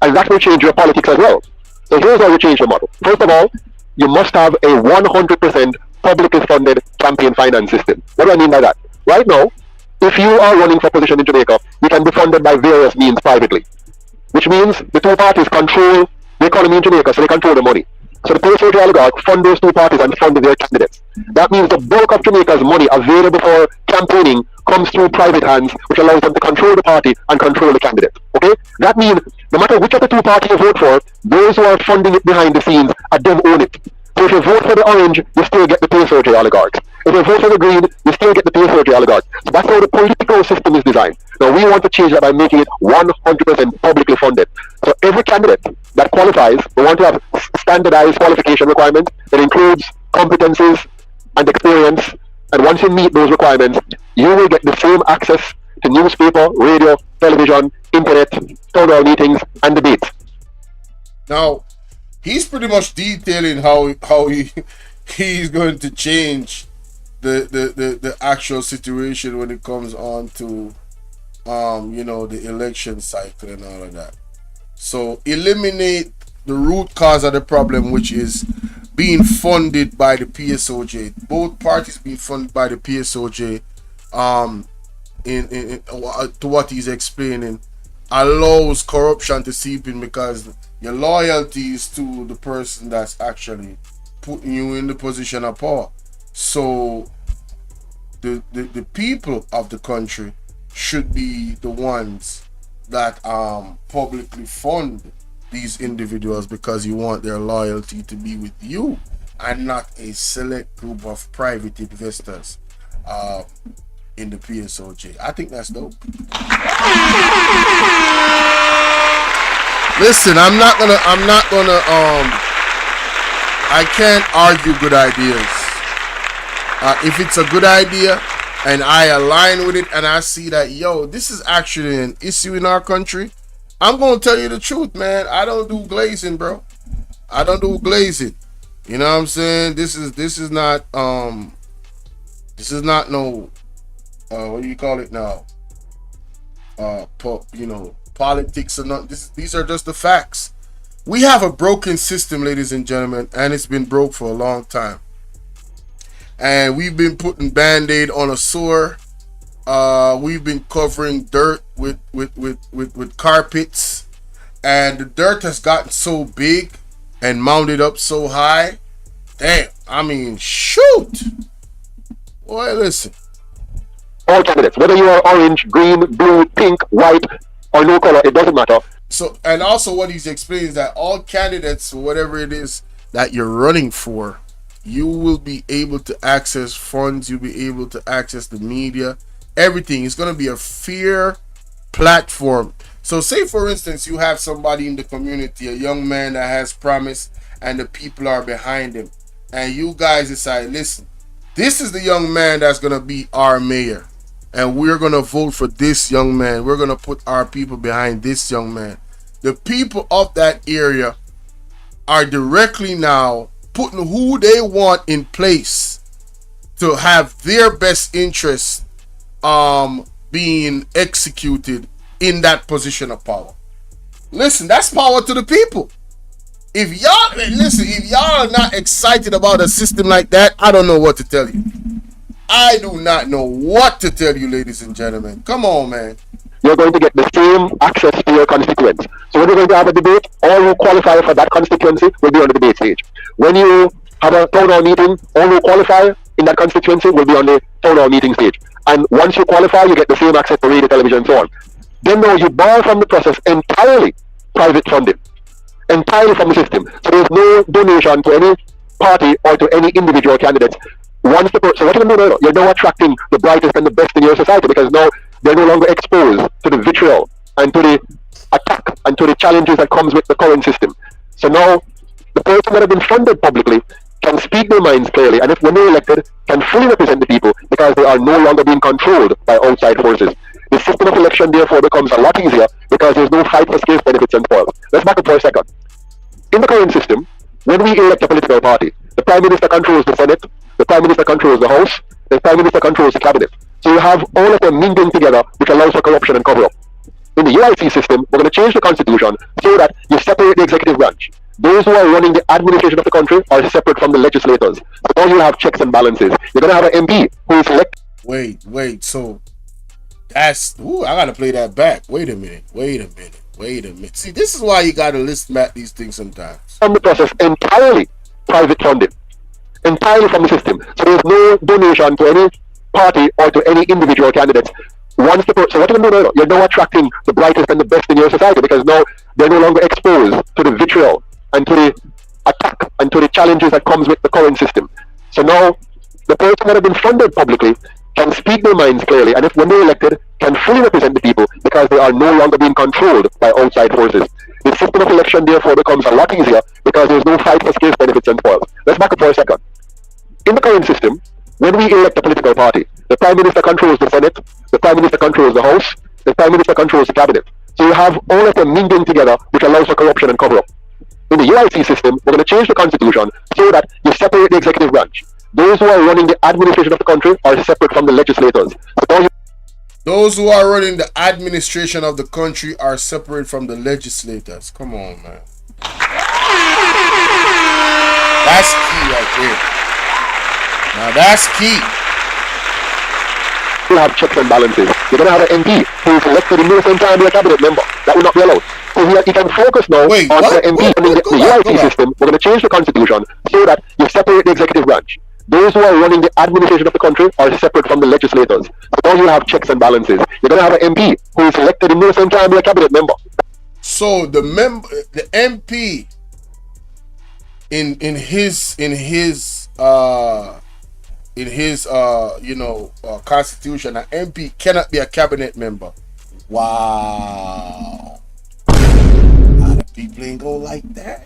and that will change your politics as well. So here's how you change the model. First of all, you must have a 100% publicly funded campaign finance system. What do I mean by that? Right now, if you are running for position in Jamaica, you can be funded by various means privately, which means the two parties control the economy in Jamaica, so they control the money. So the Patterson oligarch fund those two parties and fund their candidates. That means the bulk of Jamaica's money available for campaigning comes through private hands, which allows them to control the party and control the candidate. Okay? That means no matter which of the two parties you vote for, those who are funding it behind the scenes are them own it. So if you vote for the orange, you still get the Patterson oligarchs. If you vote for the green, you still get the Patterson oligarchs. So that's how the political system is designed. Now we want to change that by making it 100% publicly funded. So every candidate that qualifies, we want to have standardized qualification requirements that includes competencies and experience. And once you meet those requirements, you will get the same access to newspaper, radio, television, internet, town hall meetings, and debates. Now, he's pretty much detailing how he's going to change the actual situation when it comes on to the election cycle and all of that. So eliminate the root cause of the problem, which is being funded by the PSOJ. Both parties being funded by the PSOJ. To what he's explaining, allows corruption to seep in because your loyalty is to the person that's actually putting you in the position of power. So the people of the country should be the ones that publicly fund these individuals because you want their loyalty to be with you and not a select group of private investors in the PSOJ. I think that's dope. Listen, I can't argue good ideas. If it's a good idea and I align with it and I see that, this is actually an issue in our country, I'm going to tell you the truth, man. I don't do glazing, bro. I don't do glazing. You know what I'm saying? This is not no, what do you call it now? Politics or not. These are just the facts. We have a broken system, ladies and gentlemen, and it's been broke for a long time. And we've been putting Band-Aid on a sore. We've been covering dirt with carpets, and the dirt has gotten so big and mounted up so high. Damn, I mean, shoot. Boy, listen. All candidates, whether you are orange, green, blue, pink, white, or no color, it doesn't matter. So, and also what he's explaining is that all candidates, whatever it is that you're running for, you will be able to access funds, you'll be able to access the media, everything. It's going to be a fair platform. So say, for instance, you have somebody in the community, a young man that has promise, and the people are behind him. And you guys decide, listen, this is the young man that's going to be our mayor. And we're going to vote for this young man. We're going to put our people behind this young man. The people of that area are directly now putting who they want in place to have their best interests being executed in that position of power. Listen, that's power to the people. If y'all are not excited about a system like that, I don't know what to tell you. I do not know what to tell you, ladies and gentlemen. Come on, man. You're going to get the same access to your constituents. So when you're going to have a debate, all who qualify for that constituency will be on the debate stage. When you have a town hall meeting, all who qualify in that constituency will be on the town hall meeting stage. And once you qualify, you get the same access to radio, television, and so on. Then now you borrow from the process entirely private funding, entirely from the system. So there's no donation to any party or to any individual candidates. So what you're going to do now, you're now attracting the brightest and the best in your society, because now they're no longer exposed to the vitriol and to the attack and to the challenges that comes with the current system. So now the person that have been funded publicly can speak their minds clearly, and if when they're elected, can fully represent the people because they are no longer being controlled by outside forces. The system of election therefore becomes a lot easier because there's no fight for scarce benefits and spoils. Let's back up for a second. In the current system, when we elect a political party, the Prime Minister controls the Senate, the Prime Minister controls the House, the Prime Minister controls the Cabinet. So you have all of them mingling together, which allows for corruption and cover-up. In the UIC system, we're going to change the constitution so that you separate the executive branch. Those who are running the administration of the country are separate from the legislators. So now you have checks and balances. You're going to have an MP who is elected. Wait. So that's, I gotta play that back. Wait a minute. See, this is why you gotta list map these things sometimes. From the process entirely private funded, entirely from the system. So there's no donation to any party or to any individual candidates. So what you're going to do now, you're now attracting the brightest and the best in your society, because now they're no longer exposed to the vitriol and to the attack and to the challenges that comes with the current system. So now the person that have been funded publicly can speak their minds clearly, and if when they're elected, can fully represent the people because they are no longer being controlled by outside forces. The system of election therefore becomes a lot easier because there's no fight for scarce benefits and spoils. Let's back up for a second. In the current system, when we elect a political party, the Prime Minister controls the Senate, the Prime Minister controls the House, the Prime Minister controls the Cabinet. So you have all of them mingling together, which allows for corruption and cover-up. In the UIC system, we're going to change the constitution so that you separate the executive branch. Those who are running the administration of the country are separate from the legislators. Those who are running the administration of the country are separate from the legislators. Come on, man. That's key right there. Now that's key. You have checks and balances. You're going to have an MP who is elected in the same time as a cabinet member. That will not be allowed. So he can focus now on the MP running the UIC system. We're going to change the constitution so that you separate the executive branch. Those who are running the administration of the country are separate from the legislators. So now you have checks and balances. You're going to have an MP who is elected in the same time as a cabinet member. So the MP in his constitution, an MP cannot be a cabinet member. Wow. A lot of people ain't go like that.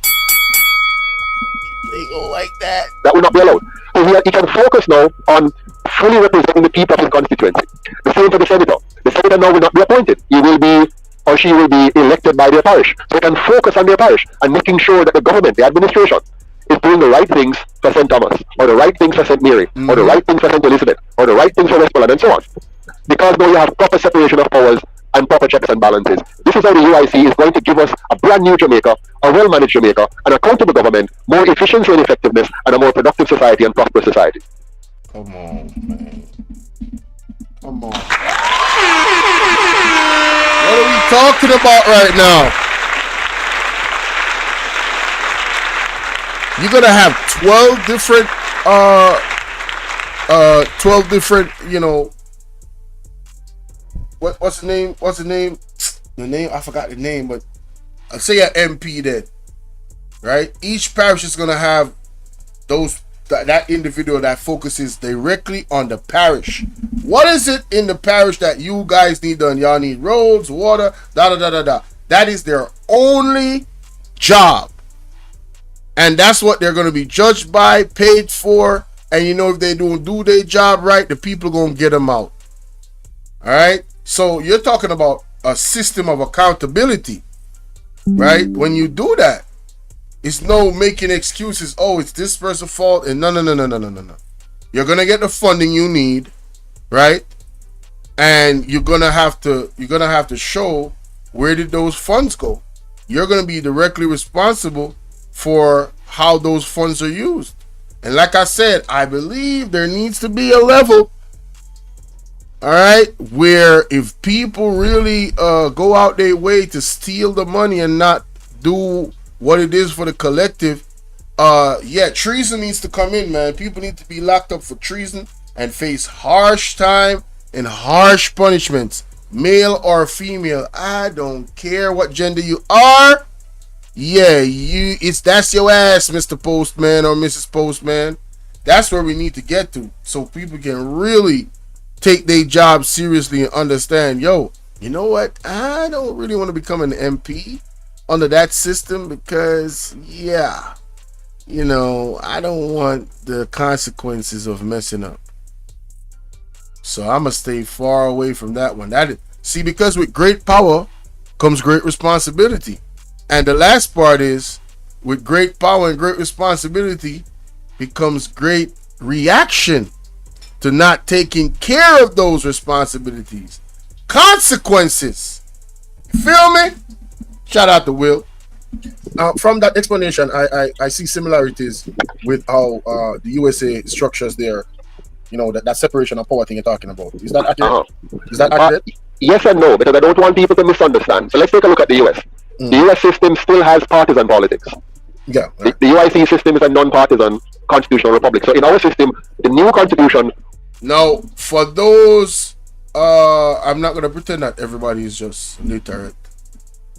They go like that. That will not be allowed. So he can focus now on fully representing the people of his constituency. The same for the senator. The senator now will not be appointed. He will be, or she will be, elected by their parish. So he can focus on their parish and making sure that the government, the administration, is doing the right things for St. Thomas, or the right things for St. Mary, or the right things for St. Elizabeth, or the right things for Westmoreland, and so on. Because now you have proper separation of powers and proper checks and balances. This is how the UIC is going to give us a brand new Jamaica, a well-managed Jamaica, an accountable government, more efficiency and effectiveness, and a more productive society and prosperous society. Come on, man. Come on. What are we talking about right now? You're gonna have 12 different, 12 different, what's the name? The name, I forgot the name, but I'll say an MP then, right? Each parish is gonna have that individual that focuses directly on the parish. What is it in the parish that you guys need done? Y'all need roads, water, That is their only job. And that's what they're going to be judged by, paid for. And if they don't do their job right, the people are going to get them out. All right? So you're talking about a system of accountability, right? When you do that, it's no making excuses. Oh, it's this person's fault. And no. You're going to get the funding you need, right? And you're going to have to show where did those funds go. You're going to be directly responsible for how those funds are used. And like I said, I believe there needs to be a level, all right, where if people really go out their way to steal the money and not do what it is for the collective, treason needs to come in, man. People need to be locked up for treason and face harsh time and harsh punishments, male or female. I don't care what gender you are. Yeah, that's your ass, Mr. Postman or Mrs. Postman. That's where we need to get to, so people can really take their job seriously and understand, you know what? I don't really want to become an MP under that system because, I don't want the consequences of messing up. So I'm gonna stay far away from that one. See, because with great power comes great responsibility. And the last part is, with great power and great responsibility becomes great reaction to not taking care of those responsibilities. Consequences. You feel me? Shout out to Will. From that explanation, I see similarities with how the USA structures their, that separation of power thing you're talking about. Is that accurate? Is that accurate? Yes and no, because I don't want people to misunderstand. So let's take a look at the US. The US system still has partisan politics. Yeah. The UIC system is a non-partisan constitutional republic. So in our system, the new constitution. Now, for those, I'm not going to pretend that everybody is just literate.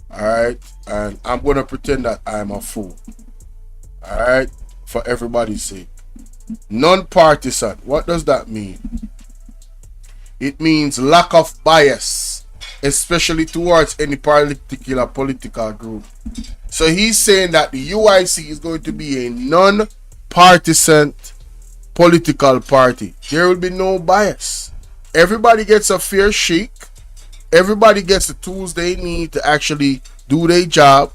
Alright? And I'm going to pretend that I'm a fool. Alright? For everybody's sake. Non-partisan. What does that mean? It means lack of bias, especially towards any particular political group. So he's saying that the UIC is going to be a non-partisan political party. There will be no bias. Everybody gets a fair shake. Everybody gets the tools they need to actually do their job.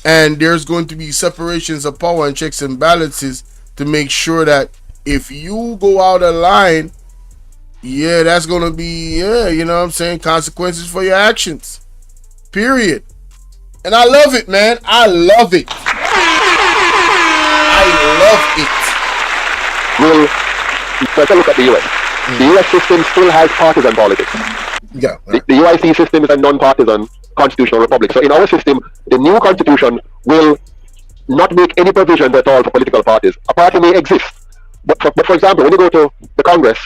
And there's going to be separations of power and checks and balances to make sure that if you go out of line, yeah, that's going to be, consequences for your actions. Period. And I love it, man. I love it. I love it. Well, let's look at the US. The US system still has partisan politics. Yeah. The UIC system is a non-partisan constitutional republic. So in our system, the new constitution will not make any provisions at all for political parties. A party may exist, but for example, when you go to the Congress,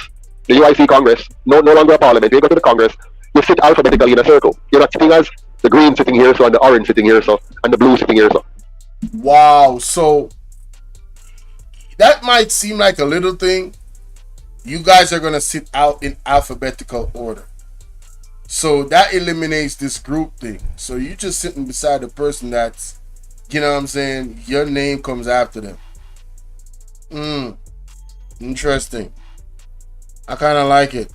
the UIC Congress, no longer a parliament, when you go to the Congress, you sit alphabetically in a circle. You're not sitting as the green sitting here, so, and the orange sitting here, so, and the blue sitting here, so. Wow, so that might seem like a little thing. You guys are going to sit out in alphabetical order. So that eliminates this group thing. So you're just sitting beside the person that's, your name comes after them. Interesting. I kind of like it,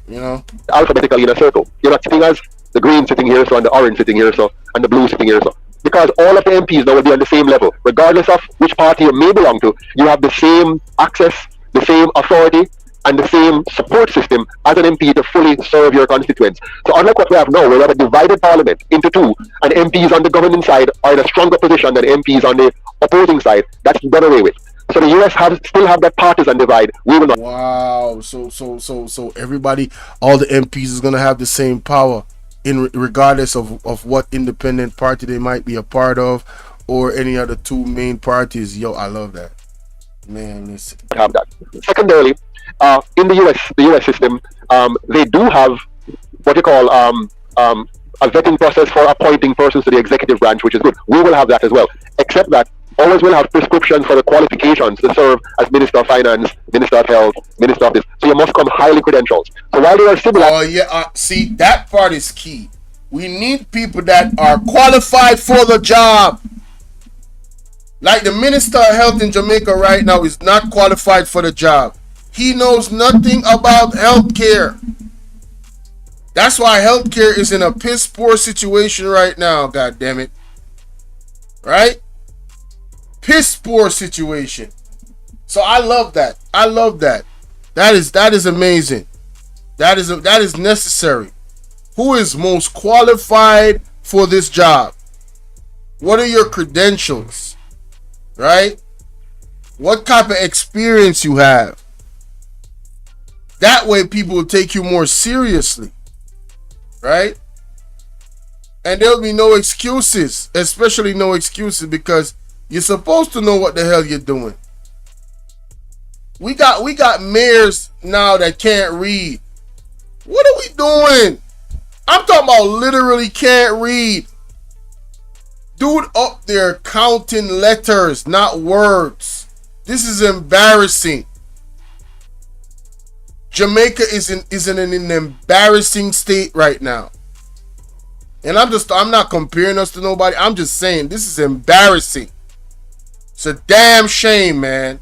Alphabetically in a circle. You're not sitting as the green sitting here, so, and the orange sitting here, so, and the blue sitting here, so. Because all of the MPs now will be on the same level. Regardless of which party you may belong to, you have the same access, the same authority, and the same support system as an MP to fully serve your constituents. So unlike what we have now, where we have a divided parliament into two, and MPs on the governing side are in a stronger position than MPs on the opposing side, that's done away with. So the US still have that partisan divide. We will not. Wow. So everybody, all the MPs is gonna have the same power, regardless of what independent party they might be a part of, or any other two main parties. Yo, I love that. Man, listen. Have that. Secondarily, in the US system, they do have what you call a vetting process for appointing persons to the executive branch, which is good. We will have that as well, except that always will have prescriptions for the qualifications to serve as Minister of Finance, Minister of Health, Minister of this. So you must come highly credentialed. So while they are similar, oh yeah, see, that part is key. We need people that are qualified for the job. Like the Minister of Health in Jamaica right now is not qualified for the job. He knows nothing about healthcare. That's why healthcare is in a piss poor situation right now, god damn it. Right? Piss poor situation. So I love that. I love that. That is amazing. That is necessary. Who is most qualified for this job? What are your credentials? Right? What type of experience you have? That way people will take you more seriously. Right? And there'll be no excuses, especially no excuses, because you're supposed to know what the hell you're doing. We got mayors now that can't read. What are we doing? I'm talking about literally can't read. Dude up there counting letters, not words. This is embarrassing. Jamaica is in an embarrassing state right now. And I'm not comparing us to nobody. I'm just saying this is embarrassing. It's a damn shame, man.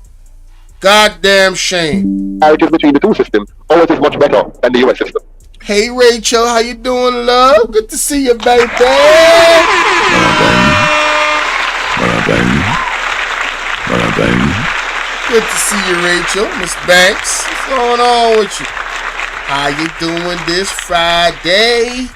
Goddamn shame. marriages between the two systems always is much better than the US system. Hey Rachel, how you doing, love? Good to see you, baby. Good to see you, Rachel. Miss Banks, what's going on with you? How you doing this Friday?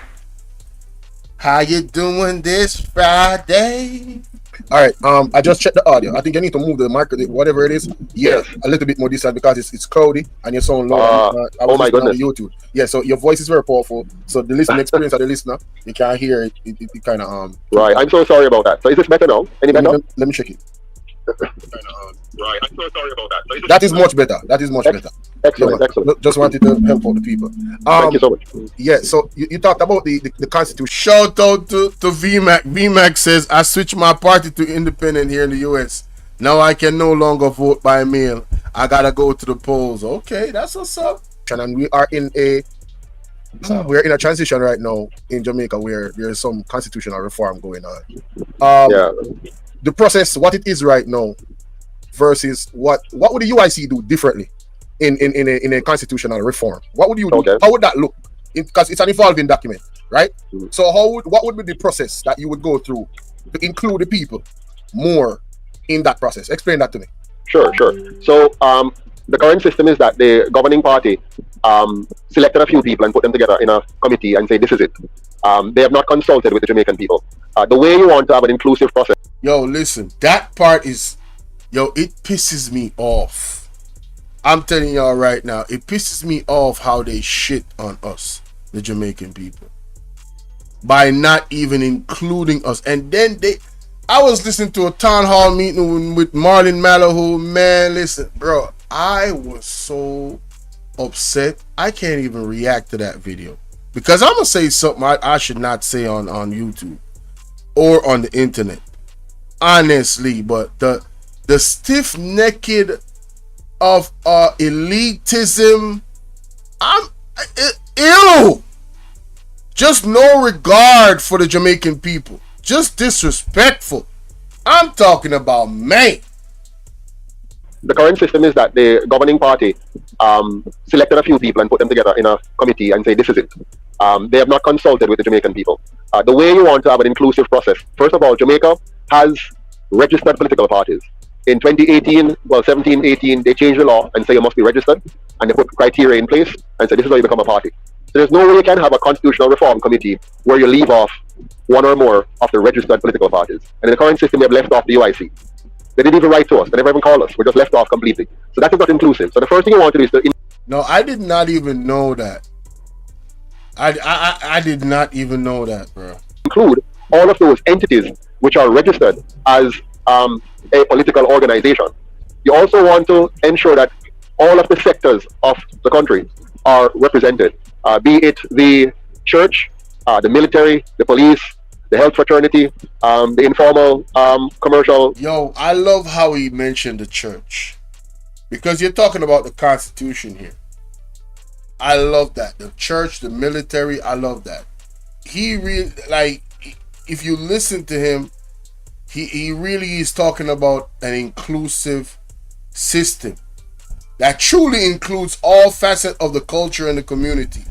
How you doing this Friday? All right. I just checked the audio. I think you need to move the mic, whatever it is. Yeah, a little bit more this side because it's cloudy and your sound low. I was oh my goodness. on YouTube. Yeah, so your voice is very powerful. So the listening experience of the listener, you can't hear it. It kind of Right. I'm so sorry about that. So is this better now? Any better? Let me check it. Right. I'm so sorry about that. That is much better. That is much better. Excellent. Excellent. Just wanted to help out the people. Thank you so much. Yeah. So you talked about the Constitution. Shout out to VMAC. VMAC says, I switched my party to independent here in the US. Now I can no longer vote by mail. I gotta go to the polls. Okay, that's what's up. And we are in a transition right now in Jamaica where there's some constitutional reform going on. The process, what it is right now, versus what would the UIC do differently in a constitutional reform? What would you do? Okay. How would that look? Because it's an evolving document, right? So what would be the process that you would go through to include the people more in that process? Explain that to me. Sure. So the current system is that the governing party selected a few people and put them together in a committee and say, this is it. They have not consulted with the Jamaican people. The way you want to have an inclusive process. Yo, listen, that part is, it pisses me off. I'm telling y'all right now, it pisses me off how they shit on us, the Jamaican people, by not even including us. And then I was listening to a town hall meeting with Marlon Mallow. Man, listen, bro, I was so upset. I can't even react to that video because I'm gonna say something I should not say on YouTube or on the internet, honestly. But the stiff-necked of elitism, ew. Just no regard for the Jamaican people. Just disrespectful. I'm talking about, man. The current system is that the governing party selected a few people and put them together in a committee and say, this is it. They have not consulted with the Jamaican people. The way you want to have an inclusive process, first of all, Jamaica has registered political parties. In 2018, 17, 18, they changed the law and say you must be registered, and they put criteria in place and say this is how you become a party. So there's no way you can have a constitutional reform committee where you leave off one or more of the registered political parties. And in the current system, we have left off the UIC. They didn't even write to us. They never even called us. We're just left off completely. So that is not inclusive. So the first thing you want to do is to... No, I did not even know that. I did not even know that, bro. Include all of those entities which are registered as a political organization. You also want to ensure that all of the sectors of the country are represented, be it the church, the military, the police, the health fraternity, the informal commercial. Yo, I love how he mentioned the church, because you're talking about the Constitution here. I love that. The church, the military, I love that. He really, like, if you listen to him, he really is talking about an inclusive system that truly includes all facets of the culture and the community.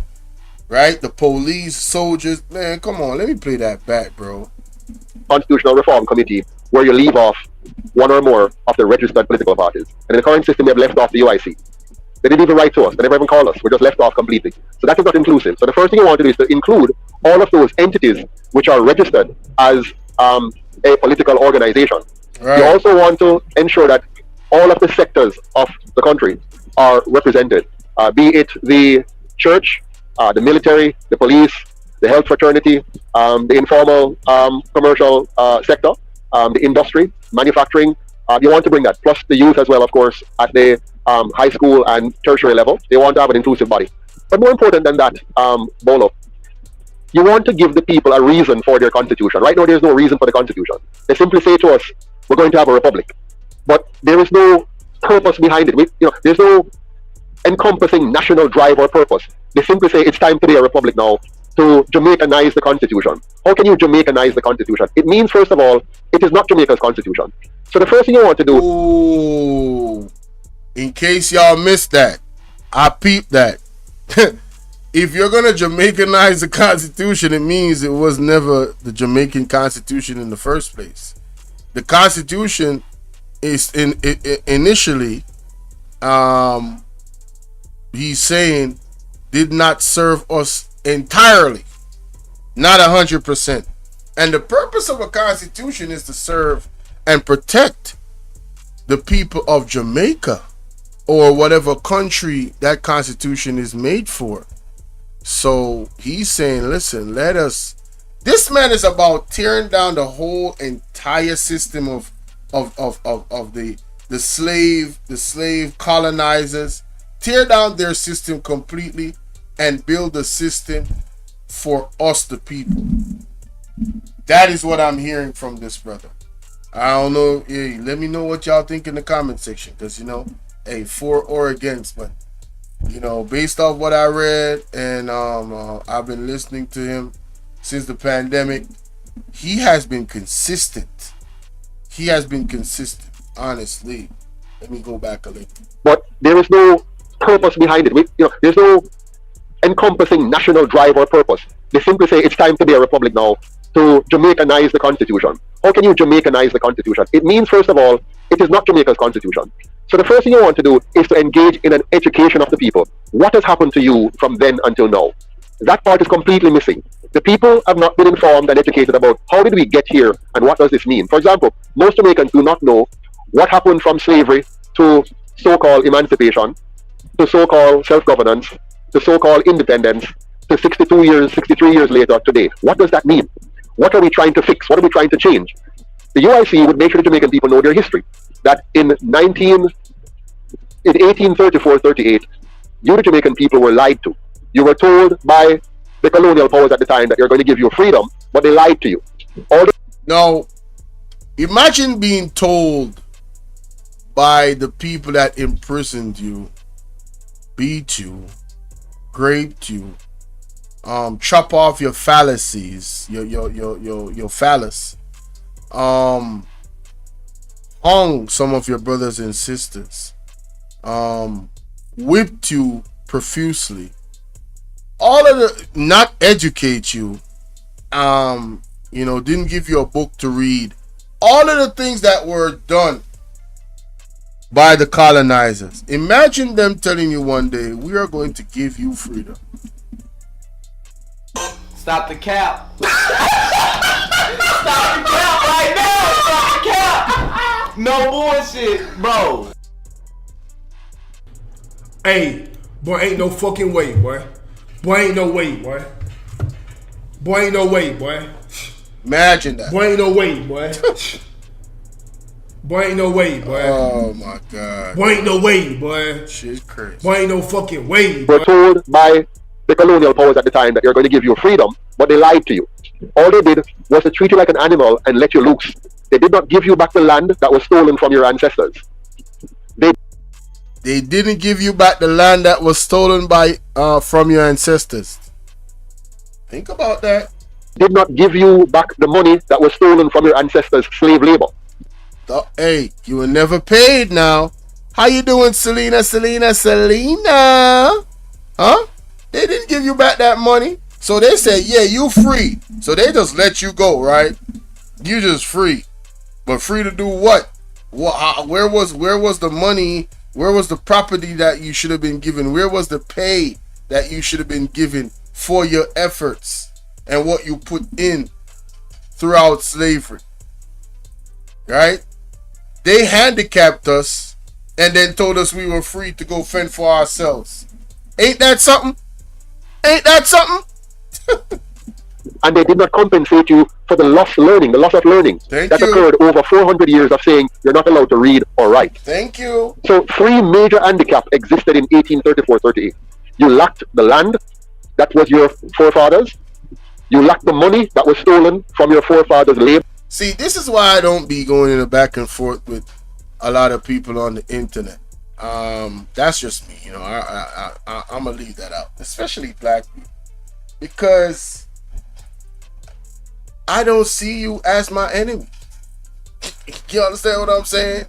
Right? The police, soldiers. Man, come on. Let me play that back, bro. Constitutional Reform Committee where you leave off one or more of the registered political parties. And in the current system, we have left off the UIC. They didn't even write to us. They never even called us. We're just left off completely. So that is not inclusive. So the first thing you want to do is to include all of those entities which are registered as a political organization. Right. You also want to ensure that all of the sectors of the country are represented, be it the church, the military, the police, the health fraternity, the informal commercial sector, the industry, manufacturing. You want to bring that, plus the youth as well, of course, at the high school and tertiary level. They want to have an inclusive body. But more important than that, Bolo, you want to give the people a reason for their constitution. Right now, there's no reason for the constitution. They simply say to us, we're going to have a republic. But there is no purpose behind it. There's no encompassing national drive or purpose. They simply say it's time to be a republic now, to Jamaicanize the constitution. How can you Jamaicanize the constitution? It means, first of all, it is not Jamaica's constitution. So the first thing you want to do... Ooh, in case y'all missed that, I peeped that. if you're gonna Jamaicanize the Constitution, it means it was never the Jamaican Constitution in the first place. The Constitution is initially, he's saying, did not serve us entirely, not 100%. And the purpose of a constitution is to serve and protect the people of Jamaica or whatever country that constitution is made for. So he's saying, listen, let us. This man is about tearing down the whole entire system of the slave colonizers. Tear down their system completely and build a system for us, the people. That is what I'm hearing from this brother. I don't know. Hey, let me know what y'all think in the comment section, because hey, for or against, but based off what I read and I've been listening to him since the pandemic, he has been consistent. Honestly. Let me go back a little. But there is no purpose behind it. There's no encompassing national drive or purpose. They simply say it's time to be a republic now, to Jamaicanize the Constitution. How can you Jamaicanize the Constitution? It means, first of all, it is not Jamaica's Constitution. So the first thing you want to do is to engage in an education of the people. What has happened to you from then until now? That part is completely missing. The people have not been informed and educated about how did we get here and what does this mean. For example, most Jamaicans do not know what happened from slavery to so-called emancipation, to so-called self-governance, to so-called independence, to 63 years later today. What does that mean? What are we trying to fix? What are we trying to change? The UIC would make sure the Jamaican people know their history. That in 1834-38, you, the Jamaican people, were lied to. You were told by the colonial powers at the time that they're going to give you freedom, but they lied to you. Now, imagine being told by the people that imprisoned you, beat you, raped you, chop off your phalluses, your phallus, hung some of your brothers and sisters, whipped you profusely, all of the, not educate you, didn't give you a book to read, all of the things that were done by the colonizers. Imagine them telling you one day, we are going to give you freedom. Stop the cap. Stop the cap right now. Stop the cap. No bullshit, bro. Hey, boy, ain't no fucking way, boy. Boy, ain't no way, boy. Boy, ain't no way, boy. Imagine that. Boy, ain't no way, boy. Boy, ain't no way, boy. Oh my God. Boy, ain't no way, boy. Shit's crazy. Boy, ain't no fucking way, boy. Were told by the colonial powers at the time that they're going to give you freedom, but they lied to you. All they did was to treat you like an animal and let you loose. They did not give you back the land that was stolen from your ancestors. They didn't give you back the land that was stolen by from your ancestors. Think about that. Did not give you back the money that was stolen from your ancestors' slave labor. Hey, you were never paid now. How you doing, Selena? Huh? They didn't give you back that money. So they said, yeah, you free. So they just let you go, right? You just free. But free to do what? Where was the money? Where was the property that you should have been given? Where was the pay that you should have been given for your efforts and what you put in throughout slavery? Right? They handicapped us and then told us we were free to go fend for ourselves. Ain't that something? Ain't that something? And they did not compensate you for the loss of learning that occurred over 400 years of saying you're not allowed to read or write. Thank you. So three major handicaps existed in 1834-38. You lacked the land that was your forefathers. You lacked the money that was stolen from your forefathers' labor. See, this is why I don't be going in a back and forth with a lot of people on the internet. That's just me, I'm gonna leave that out, especially black people, because I don't see you as my enemy. You understand what I'm saying?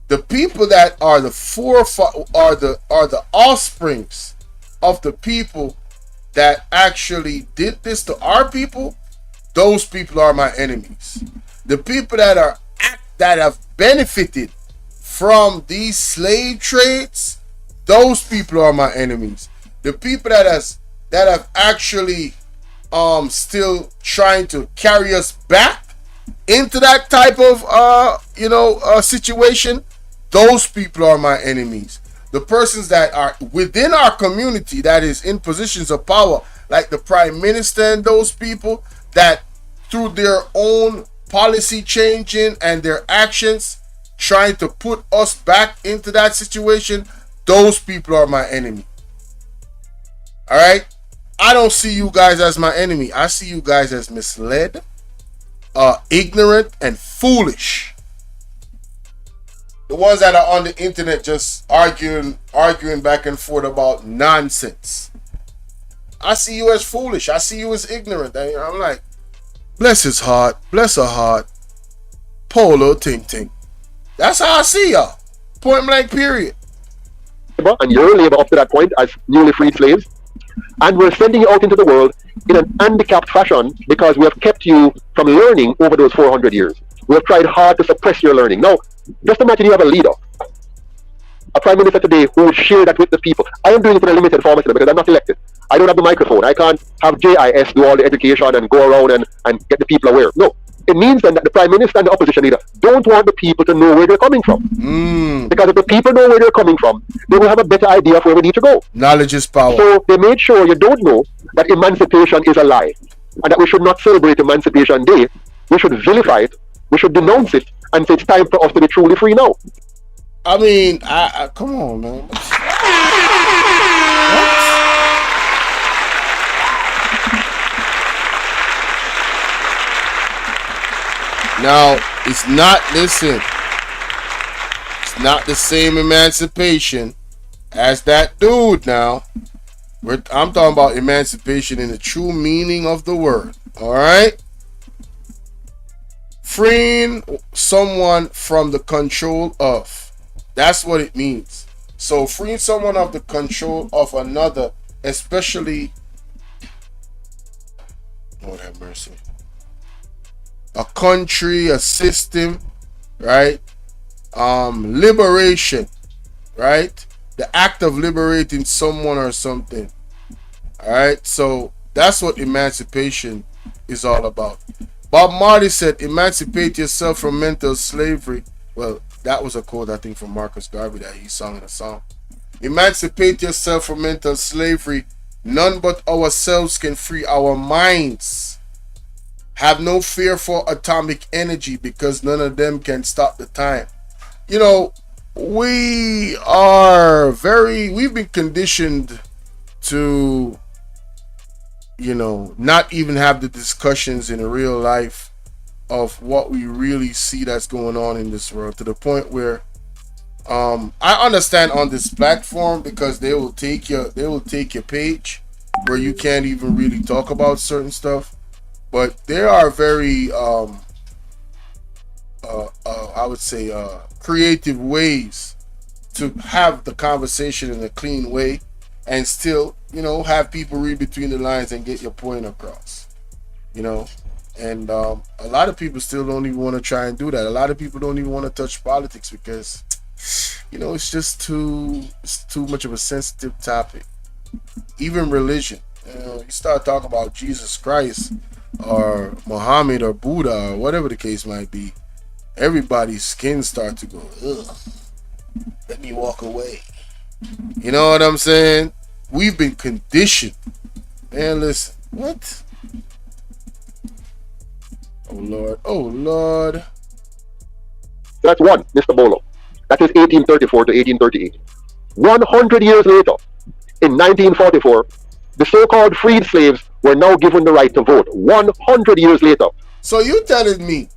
The people that are the offsprings of the people that actually did this to our people, those people are my enemies. The people that have benefited from these slave trades, those people are my enemies. The people that have actually still trying to carry us back into that type of situation, those people are my enemies. The persons that are within our community that is in positions of power, like the prime minister and those people that through their own policy changing and their actions trying to put us back into that situation, those people are my enemy. All right? I don't see you guys as my enemy. I see you guys as misled, ignorant, and foolish. The ones that are on the internet just arguing back and forth about nonsense. I see you as foolish. I see you as ignorant. I'm like, bless his heart, bless her heart. Polo ting ting. That's how I see y'all. Point blank, period. And your labor up to that point as newly freed slaves. And we're sending you out into the world in an handicapped fashion because we have kept you from learning over those 400 years. We have tried hard to suppress your learning. Now, just imagine you have a leader, a prime minister today who would share that with the people. I am doing it in a limited format because I'm not elected. I don't have the microphone. I can't have JIS do all the education and go around and get the people aware. No. It means then that the prime minister and the opposition leader don't want the people to know where they're coming from. Because if the people know where they're coming from, they will have a better idea of where we need to go. Knowledge is power. So they made sure you don't know that emancipation is a lie and that we should not celebrate Emancipation Day. We should vilify it. We should denounce it and say it's time for us to be truly free now. I mean, I come on, man. What? Now, it's not the same emancipation as that dude now. I'm talking about emancipation in the true meaning of the word. All right? Freeing someone from the control of. That's what it means. So freeing someone of the control of another, especially, Lord have mercy, a country, a system, right? Liberation, right? The act of liberating someone or something. All right, so that's what emancipation is all about. Bob Marley said, emancipate yourself from mental slavery. Well, that was a quote, I think, from Marcus Garvey that he sung in a song. Emancipate yourself from mental slavery. None but ourselves can free our minds. Have no fear for atomic energy because none of them can stop the time. You know, we've been conditioned to, not even have the discussions in real life of what we really see that's going on in this world, to the point where I understand on this platform because they will take your page where you can't even really talk about certain stuff, but there are very I would say creative ways to have the conversation in a clean way and still have people read between the lines and get your point across, and a lot of people still don't even want to try and do that. A lot of people don't even want to touch politics because it's just too much of a sensitive topic. Even religion, you start talking about Jesus Christ or Muhammad or Buddha or whatever the case might be, everybody's skin starts to go, ugh, let me walk away. You know what I'm saying? We've been conditioned. Man, listen, what? Oh Lord. That's one, Mr. Bolo. That is 1834 to 1838. 100 years later, in 1944, the so-called freed slaves were now given the right to vote. 100 years later. So you telling me,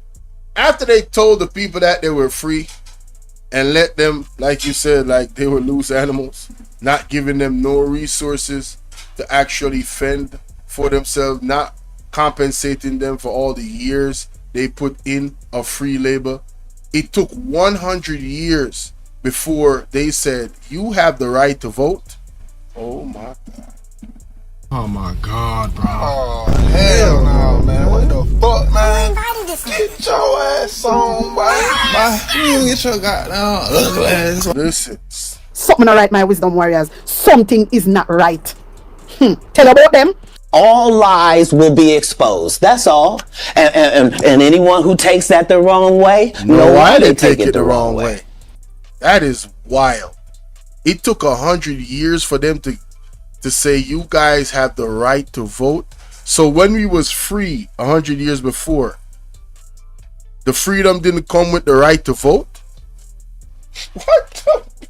after they told the people that they were free and let them, like you said, like they were loose animals, not giving them no resources to actually fend for themselves, not compensating them for all the years they put in of free labor, it took 100 years before they said, you have the right to vote? Oh my God. Oh my God, bro. Oh, hell no, man. What the fuck, man? Get your ass on, boy. You get your goddamn ugly ass. Listen. Something not right, my wisdom warriors. Something is not right. Tell about them. All lies will be exposed. That's all. And anyone who takes that the wrong way, know why they take it the wrong way. That is wild. It took 100 years for them to say you guys have the right to vote. So when we was free 100 years before, the freedom didn't come with the right to vote? What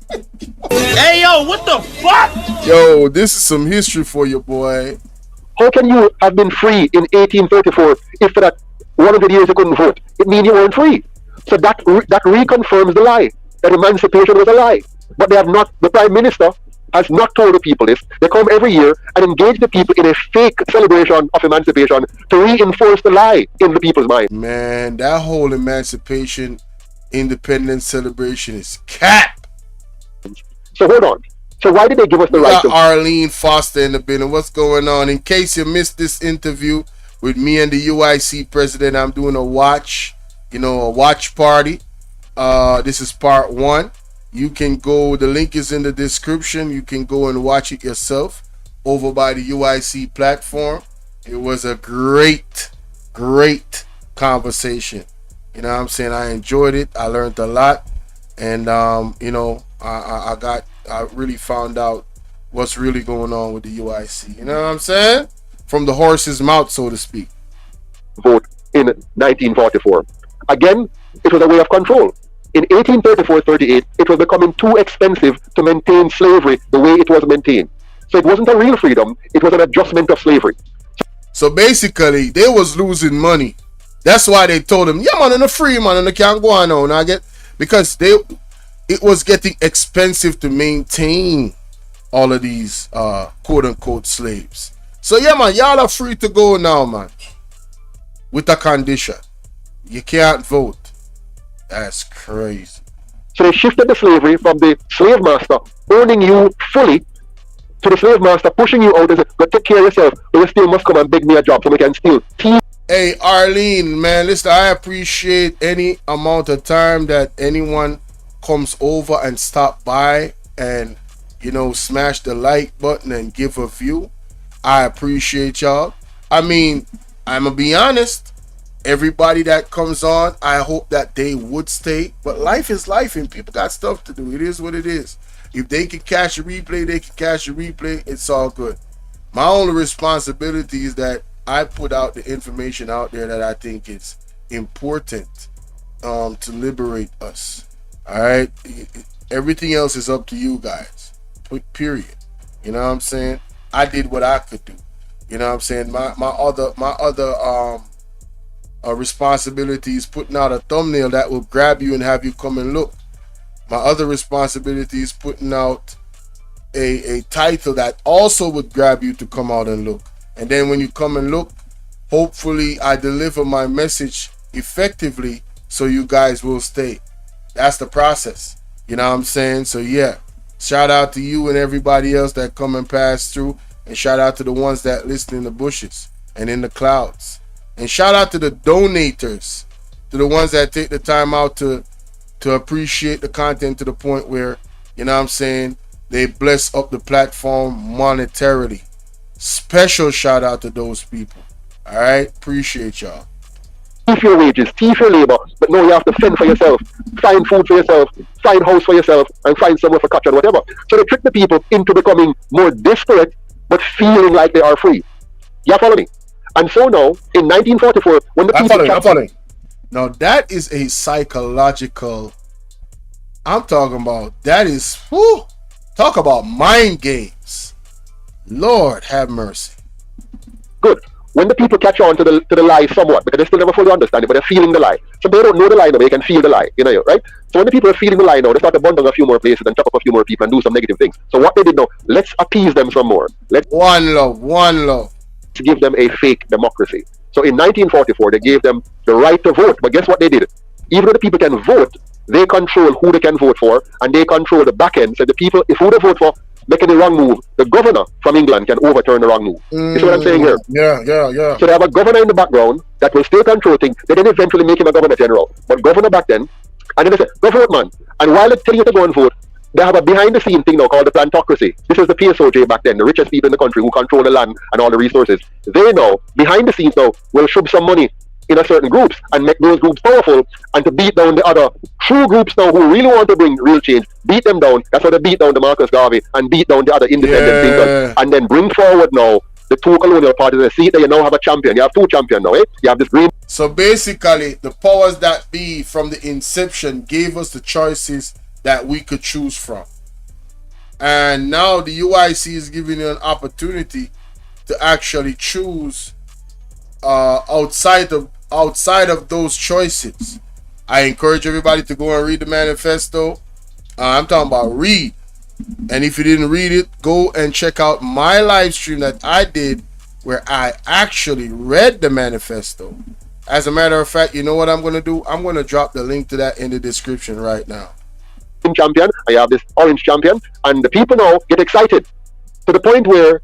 the? Hey, yo, what the fuck? Yo, this is some history for you, boy. How can you have been free in 1834 if for that 100 years you couldn't vote? It means you weren't free. So that reconfirms the lie, that emancipation was a lie. But they have not, the Prime Minister has not told the people this. They come every year and engage the people in a fake celebration of emancipation to reinforce the lie in the people's mind. Man, that whole emancipation independence celebration is cap. So hold on. So why did they give us the right to... Arlene Foster in the building. What's going on? In case you missed this interview with me and the UIC president, I'm doing a watch party. This is part 1. You can go, the link is in the description. You can go and watch it yourself over by the UIC platform. It was a great conversation. You know what I'm saying? I enjoyed it. I learned a lot. And, I really found out what's really going on with the UIC. You know what I'm saying? From the horse's mouth, so to speak. Vote in 1944. Again, it was a way of control. In 1834-38, it was becoming too expensive to maintain slavery the way it was maintained. So it wasn't a real freedom, it was an adjustment of slavery. So basically, they was losing money. That's why they told them, yeah, man, on the free, man, and they can't go on now. Because it was getting expensive to maintain all of these quote-unquote slaves. So yeah, man, y'all are free to go now, man. With a condition. You can't vote. That's crazy. So they shifted the slavery from the slave master owning you fully to the slave master pushing you out and say, go take care of yourself, but you still must come and beg me a job so we can steal. Hey, Arlene, man, listen, I appreciate any amount of time that anyone comes over and stop by and, smash the like button and give a view. I appreciate y'all. I mean, I'm going to be honest. Everybody that comes on, I hope that they would stay. But life is life and people got stuff to do. It is what it is. If they can catch a replay, they can catch a replay. It's all good. My only responsibility is that I put out the information out there that I think is important to liberate us. All right? Everything else is up to you guys. Period. You know what I'm saying? I did what I could do. You know what I'm saying? My other responsibility is putting out a thumbnail that will grab you and have you come and look. My other responsibility is putting out a title that also would grab you to come out and look. And then when you come and look, hopefully I deliver my message effectively so you guys will stay. That's the process. You know what I'm saying? So yeah, shout out to you and everybody else that come and pass through. And shout out to the ones that listen in the bushes and in the clouds. And shout out to the donators, to the ones that take the time out to appreciate the content to the point where, you know what I'm saying, they bless up the platform monetarily. Special shout out to those people. All right? Appreciate y'all. Thief your wages, thief your labor, but no, you have to fend for yourself, find food for yourself, find house for yourself, and find somewhere for catch and whatever. So they trick the people into becoming more desperate, but feeling like they are free. You follow me? And so now, in 1944, when the people... I'm following. Now, that is a psychological... I'm talking about... That is... Whew, talk about mind games. Lord have mercy. Good. When the people catch on to the lie somewhat, because they still never fully understand it, but they're feeling the lie. So they don't know the lie now, they can feel the lie, right? So when the people are feeling the lie now, they start to bundle a few more places and chop up a few more people and do some negative things. So what they did now, let's appease them some more. Let's one love. Give them a fake democracy. So in 1944, they gave them the right to vote. But guess what they did? Even though the people can vote, they control who they can vote for, and they control the back end. So the people, if who they vote for, making the wrong move, the governor from England can overturn the wrong move. You see what I'm saying here? Yeah. So they have a governor in the background that will still control things. They then eventually make him a governor general. But governor back then, and then they say, go vote, man. And while they tell you to go and vote, they have a behind-the-scene thing now called the plantocracy. This is the PSOJ back then, the richest people in the country who control the land and all the resources. They now, behind the scenes now, will shove some money in a certain groups and make those groups powerful and to beat down the other true groups now who really want to bring real change. Beat them down. That's how they beat down the Marcus Garvey and beat down the other independent thinkers. And then bring forward now the two colonial parties and see that you now have a champion. You have two champions now, eh? You have this green. So basically, the powers that be from the inception gave us the choices that we could choose from. And now the UIC is giving you an opportunity to actually choose outside of those choices. I encourage everybody to go and read the manifesto. I'm talking about read. And if you didn't read it, go and check out my live stream that I did where I actually read the manifesto. As a matter of fact, you know what I'm going to do? I'm going to drop the link to that in the description right now. Champion, I have this orange champion, and the people now get excited to the point where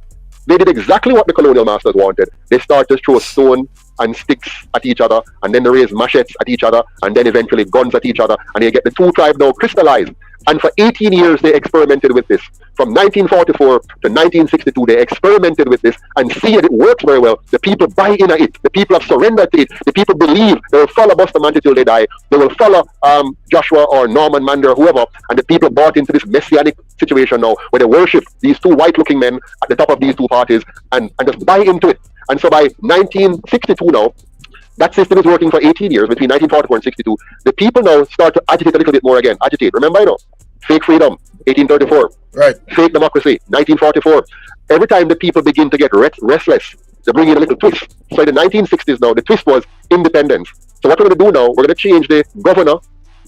they did exactly what the colonial masters wanted. They start to throw stone and sticks at each other, and then they raise machetes at each other, and then eventually guns at each other, and you get the two tribes now crystallized. And for 18 years they experimented with this. From 1944 to 1962 they experimented with this and see it works very well. The people buy into it. The people have surrendered to it. The people believe they will follow Bustamante till they die. They will follow Joshua or Norman Mandel or whoever, and the people bought into this messianic situation now where they worship these two white-looking men at the top of these two parties and just buy into it. And so by 1962 now, that system is working for 18 years, between 1944 and 62. The people now start to agitate a little bit more again. Agitate. Remember, you know, fake freedom, 1834. Right. Fake democracy, 1944. Every time the people begin to get restless, they bring in a little twist. So in the 1960s now, the twist was independence. So what we're going to do now, we're going to change the governor,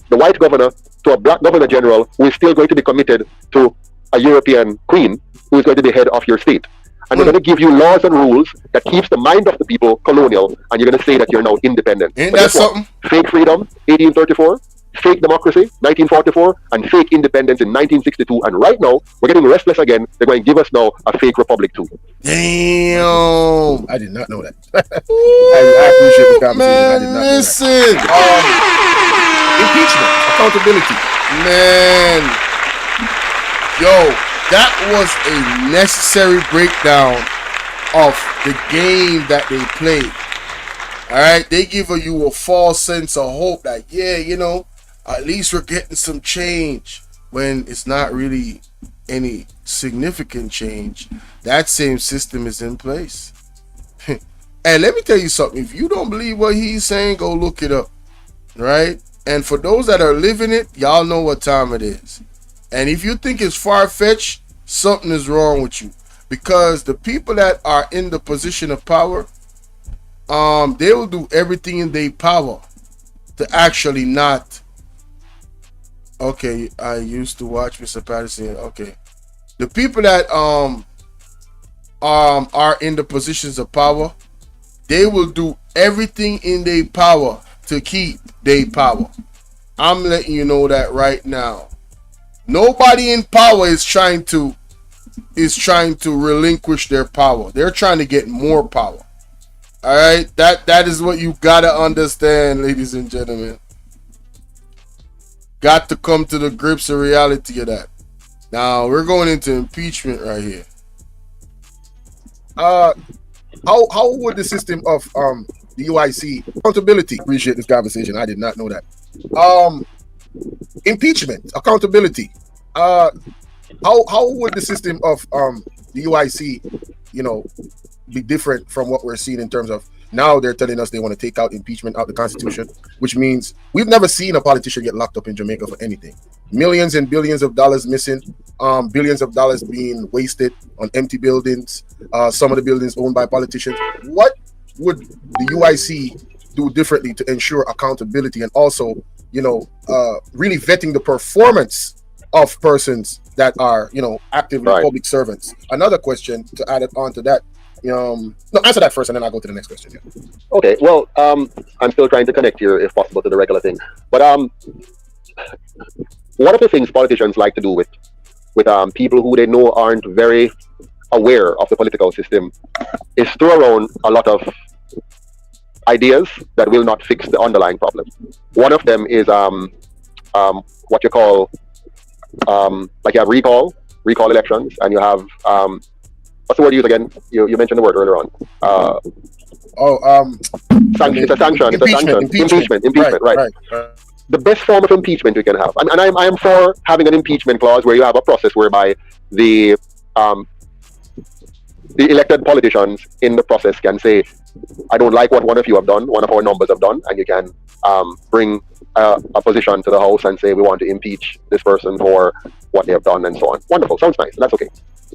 the white governor, to a black governor general who is still going to be committed to a European queen who is going to be head of your state. And we're going to give you laws and rules that keeps the mind of the people colonial, and you're going to say that you're now independent. Ain't that something? Fake freedom, 1834, fake democracy, 1944, and fake independence in 1962. And right now, we're getting restless again. They're going to give us now a fake republic too. Damn. I did not know that. I appreciate the conversation. Man, I did not listen. know that. Impeachment, accountability. Man. Yo. That was a necessary breakdown of the game that they played. Alright, they give you a false sense of hope that, yeah, you know, at least we're getting some change, when it's not really any significant change. That same system is in place. And let me tell you something, if you don't believe what he's saying, go look it up. Right? And for those that are living it, y'all know what time it is. And if you think it's far-fetched, something is wrong with you. Because the people that are in the position of power, they will do everything in their power to actually not. Okay, I used to watch Mr. Patterson. Okay. The people that are in the positions of power, they will do everything in their power to keep their power. I'm letting you know that right now. Nobody in power is trying to relinquish their power. They're trying to get more power. All right, that is what you gotta understand, ladies and gentlemen. Got to come to the grips of reality of that. Now we're going into impeachment right here. How would the system of the UIC accountability? Appreciate this conversation. I did not know that. Impeachment, accountability. How would the system of the UIC, you know, be different from what we're seeing in terms of now they're telling us they want to take out impeachment out the Constitution, which means we've never seen a politician get locked up in Jamaica for anything. Millions and billions of dollars missing, billions of dollars being wasted on empty buildings, some of the buildings owned by politicians. What would the UIC do differently to ensure accountability and also, you know, really vetting the performance of persons that are, you know, actively public servants? Another question to add it on to that. No, answer that first and then I'll go to the next question. Yeah. Okay, well, I'm still trying to connect here if possible to the regular thing. But one of the things politicians like to do with with people who they know aren't very aware of the political system is throw around a lot of ideas that will not fix the underlying problem. One of them is what you call like you have recall elections, and you have what's the word you use again? You mentioned the word earlier on. Sanction. It's a sanction. Impeachment. Right. The best form of impeachment we can have, and I am for having an impeachment clause where you have a process whereby the elected politicians in the process can say, I don't like what one of you have done, one of our numbers have done, and you can bring a position to the House and say we want to impeach this person for what they have done and so on. Wonderful, sounds nice, that's okay.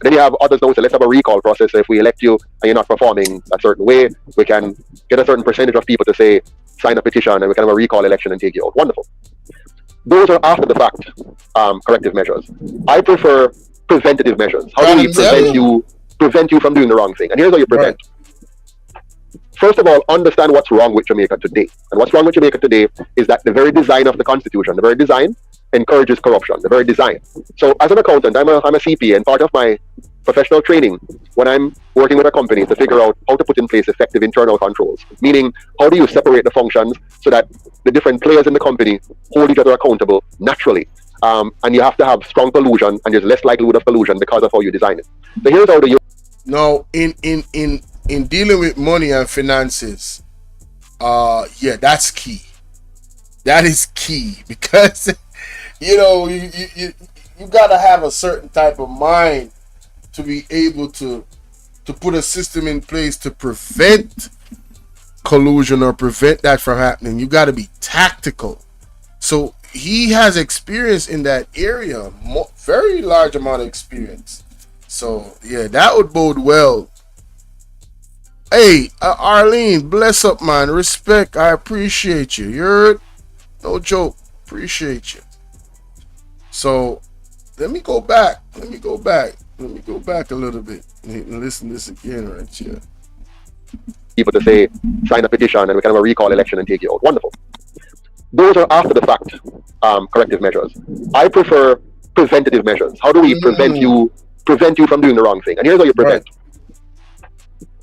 Then you have others who say let's have a recall process. So if we elect you and you're not performing a certain way, we can get a certain percentage of people to say sign a petition and we can have a recall election and take you out. Wonderful. Those are after the fact corrective measures. I prefer preventative measures. How do we prevent you from doing the wrong thing? And here's how you prevent. First of all, understand what's wrong with Jamaica today. And what's wrong with Jamaica today is that the very design of the Constitution, the very design encourages corruption, the very design. So as an accountant, I'm a CPA, and part of my professional training when I'm working with a company to figure out how to put in place effective internal controls, meaning how do you separate the functions so that the different players in the company hold each other accountable naturally. And you have to have strong collusion, and there's less likelihood of collusion because of how you design it. So here's how the No, in dealing with money and finances, yeah, that's key. That is key because you know you gotta have a certain type of mind to be able to put a system in place to prevent collusion or prevent that from happening. You got to be tactical. So he has experience in that area, very large amount of experience. So yeah, that would bode well. Hey, Arlene, bless up, man. Respect. I appreciate you. You heard? No joke. Appreciate you. So let me go back a little bit and listen to this again right here. People to say sign a petition and we can have a recall election and take you out. Wonderful. Those are after the fact corrective measures. I prefer preventative measures. How do we prevent you from doing the wrong thing? And here's how you prevent.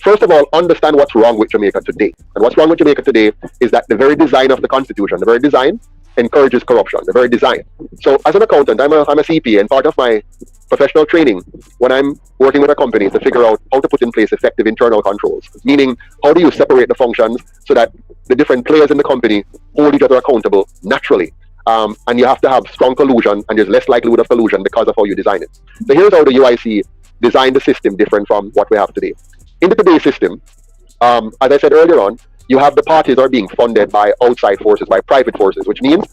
First of all, understand what's wrong with Jamaica today. And what's wrong with Jamaica today is that the very design of the Constitution, the very design encourages corruption, the very design. So as an accountant, I'm a CPA, and part of my professional training when I'm working with a company to figure out how to put in place effective internal controls, meaning how do you separate the functions so that the different players in the company hold each other accountable naturally. And you have to have strong collusion, and there's less likelihood of collusion because of how you design it. So here's how the UIC designed the system different from what we have today. In the today's system, as I said earlier on, you have the parties are being funded by outside forces, by private forces, which means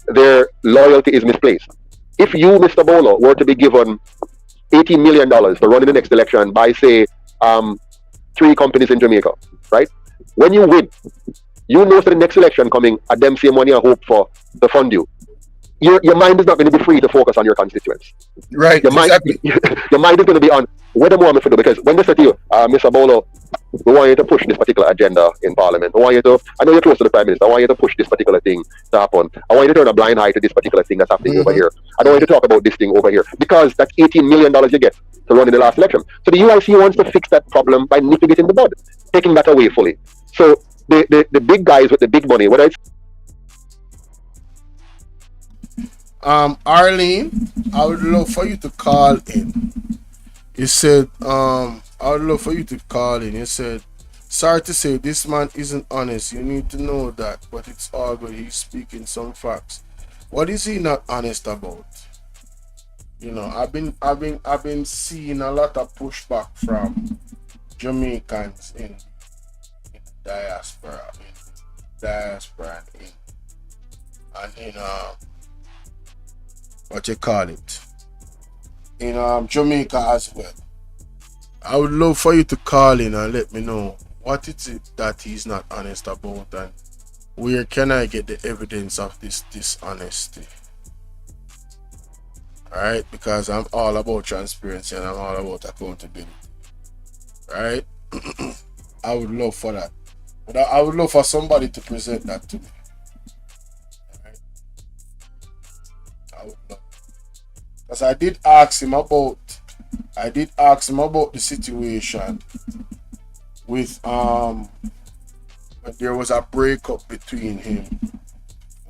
their loyalty is misplaced. If you, Mr. Bolo, were to be given $18 million to run in the next election by, say, 3 companies in Jamaica, right? When you win, you know for the next election coming, at them same money I hope for to fund you. Your mind is not going to be free to focus on your constituents. Right, your mind, exactly. Your mind is going to be on what more to do, because when they say to you, Mr. Bolo, we want you to push this particular agenda in Parliament. I know you're close to the Prime Minister. I want you to push this particular thing to happen. I want you to turn a blind eye to this particular thing that's happening over here. I don't want you to talk about this thing over here, because that's $18 million you get to run in the last election. So the UIC wants to fix that problem by nipping it in the bud, taking that away fully. So the big guys with the big money, whether it's Arlene, I would love for you to call in. You said, I would love for you to call in. You said, sorry to say, this man isn't honest. You need to know that, but it's all good. He's speaking some facts. What is he not honest about? You know, I've been seeing a lot of pushback from Jamaicans in diaspora, and in what you call it, in Jamaica as well. I would love for you to call in and let me know what is it that he's not honest about, and where can I get the evidence of this dishonesty. Alright, because I'm all about transparency and I'm all about accountability. Right? I would love for that. But I would love for somebody to present that to me. Alright? I would love. because I did ask him about the situation with there was a breakup between him,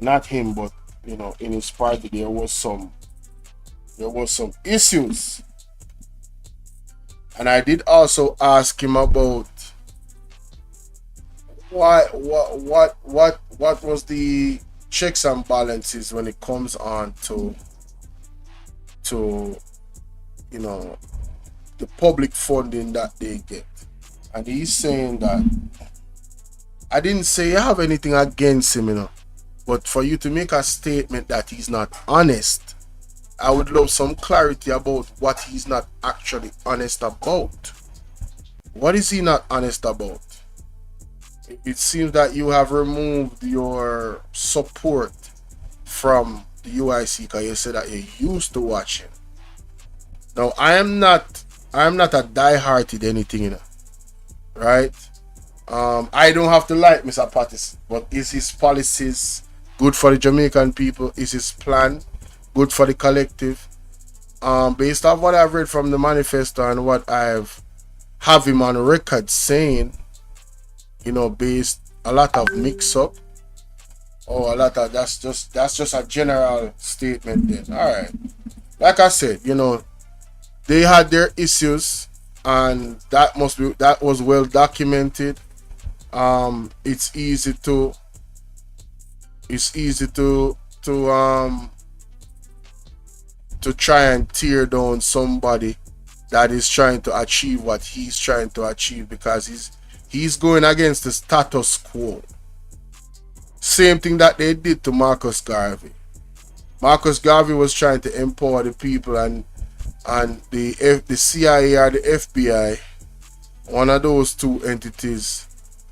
not him, but you know, in his party there was some issues. And I did also ask him about what was the checks and balances when it comes on to you know, the public funding that they get. And he's saying that I didn't say I have anything against him, you know, but for you to make a statement that he's not honest, I would love some clarity about what he's not actually honest about. What is he not honest about? It seems that you have removed your support from the UIC because you said that you used to watch him. Now I am not a die-hearted anything, you know, right? I don't have to like Mr. Patterson, but is his policies good for the Jamaican people? Is his plan good for the collective? Based off what I've read from the manifesto and what I've have him on record saying, you know, based a lot of mix up or a lot of that's just a general statement then. All right, like I said, you know, they had their issues and that was well documented. It's easy to try and tear down somebody that is trying to achieve what he's trying to achieve because he's going against the status quo. Same thing that they did to Marcus Garvey. Marcus Garvey was trying to empower the people, and the CIA or the FBI, one of those two entities,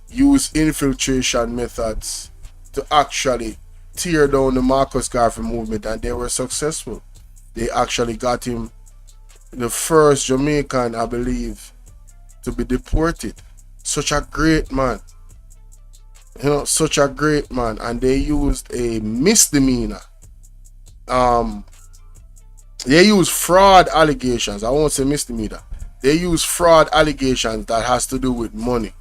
used infiltration methods to actually tear down the Marcus Garvey movement, and they were successful. They actually got him the first Jamaican, I believe, to be deported. Such a great man. You know, such a great man. And they used a misdemeanor. They used fraud allegations. I won't say misdemeanor. They used fraud allegations that has to do with money.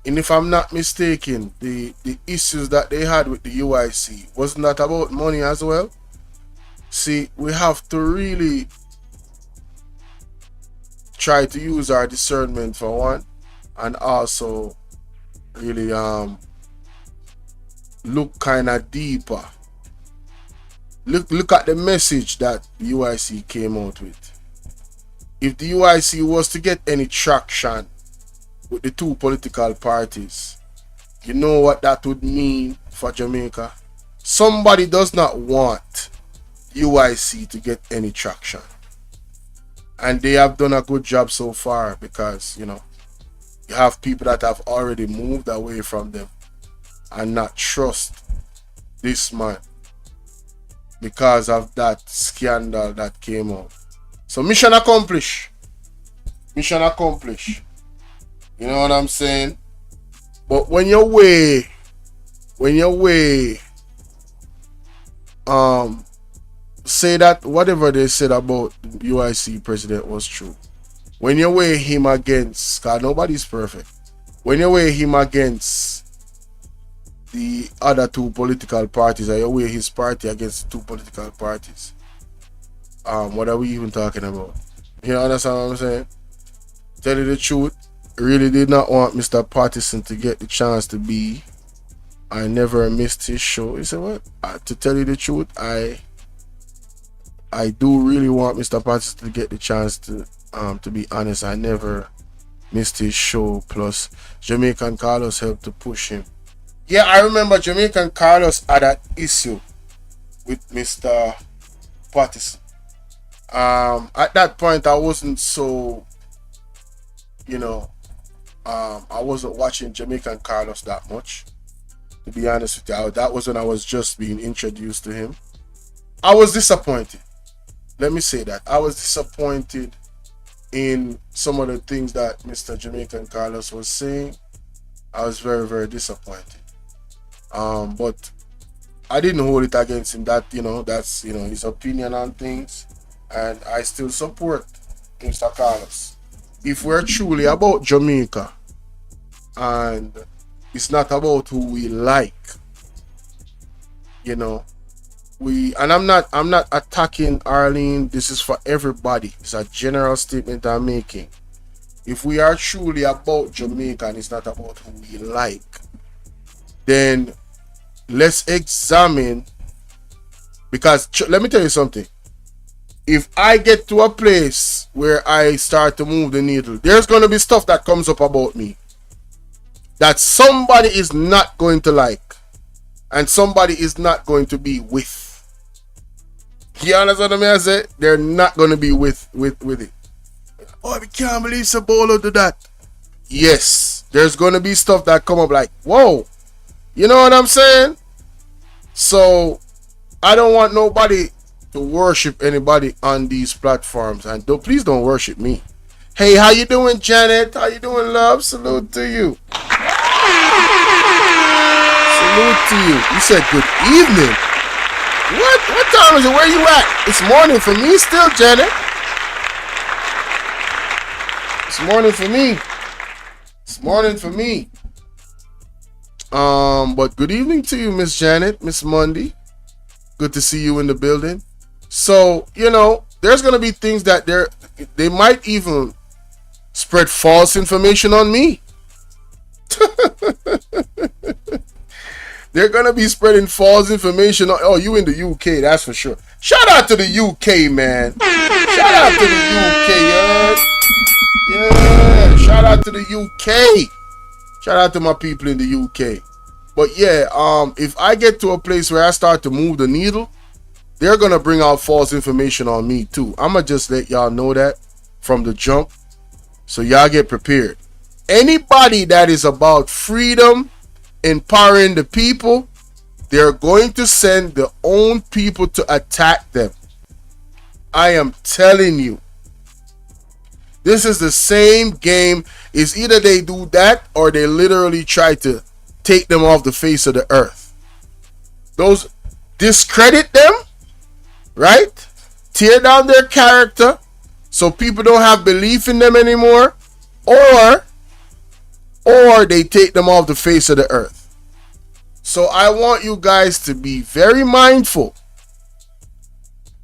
And if I'm not mistaken, the issues that they had with the UIC, wasn't that about money as well? See, we have to really try to use our discernment for one, and also really look kind of deeper. Look at the message that the UIC came out with. If the UIC was to get any traction with the two political parties, you know what that would mean for Jamaica? Somebody does not want UIC to get any traction. And they have done a good job so far because, you know, you have people that have already moved away from them and not trust this man because of that scandal that came out. So mission accomplished. Mission accomplished. You know what I'm saying? But when you weigh say that whatever they said about the UIC president was true. When you weigh him against, because nobody's perfect, when you weigh him against the other two political parties, or you weigh his party against the two political parties, what are we even talking about? You understand what I'm saying? Tell you the truth, really did not want Mr. Patterson to get the chance to be. I never missed his show. You say what? To tell you the truth, I do really want Mr. Patterson to get the chance to be honest. I never missed his show. Plus, Jamaican Carlos helped to push him. Yeah, I remember Jamaican Carlos had an issue with Mr. Patterson. At that point, I wasn't so, you know, I wasn't watching Jamaican Carlos that much. To be honest with you, that was when I was just being introduced to him. I was disappointed. Let me say that. I was disappointed in some of the things that Mr. Jamaican Carlos was saying. I was very, very disappointed. But I didn't hold it against him. That, you know, that's, you know, his opinion on things. and I still support Mr. Carlos. If we're truly about Jamaica, and it's not about who we like, you know, I'm not attacking Arlene. This is for everybody. It's a general statement I'm making. If we are truly about Jamaica and it's not about who we like, then let's examine, because let me tell you something. If I get to a place where I start to move the needle, there's going to be stuff that comes up about me that somebody is not going to like and somebody is not going to be with. You understand what I say? They're not going to be with it. Oh, I can't believe Bolo do that. Yes, there's going to be stuff that come up like, whoa. You know what I'm saying? So I don't want nobody to worship anybody on these platforms, and please don't worship me. Hey, how you doing, Janet? How you doing, love? Salute to you. Salute to you. You said good evening. What time is it? Where you at? It's morning for me still, Janet. It's morning for me. It's morning for me. But good evening to you, Miss Janet, Miss Mundy. Good to see you in the building. So, you know, there's gonna be things that they might even spread false information on me. They're gonna be spreading false information on, oh, you in the UK, that's for sure. Shout out to the UK, man. Shout out to the UK, yeah. Shout out to the UK. Shout out to my people in the UK. But yeah, if I get to a place where I start to move the needle, they're gonna bring out false information on me too. I'ma just let y'all know that from the jump, so y'all get prepared. Anybody that is about freedom, empowering the people, they're going to send their own people to attack them. I am telling you. This is the same game. It's either they do that or they literally try to take them off the face of the earth. Those discredit them, right? Tear down their character so people don't have belief in them anymore, or they take them off the face of the earth. So I want you guys to be very mindful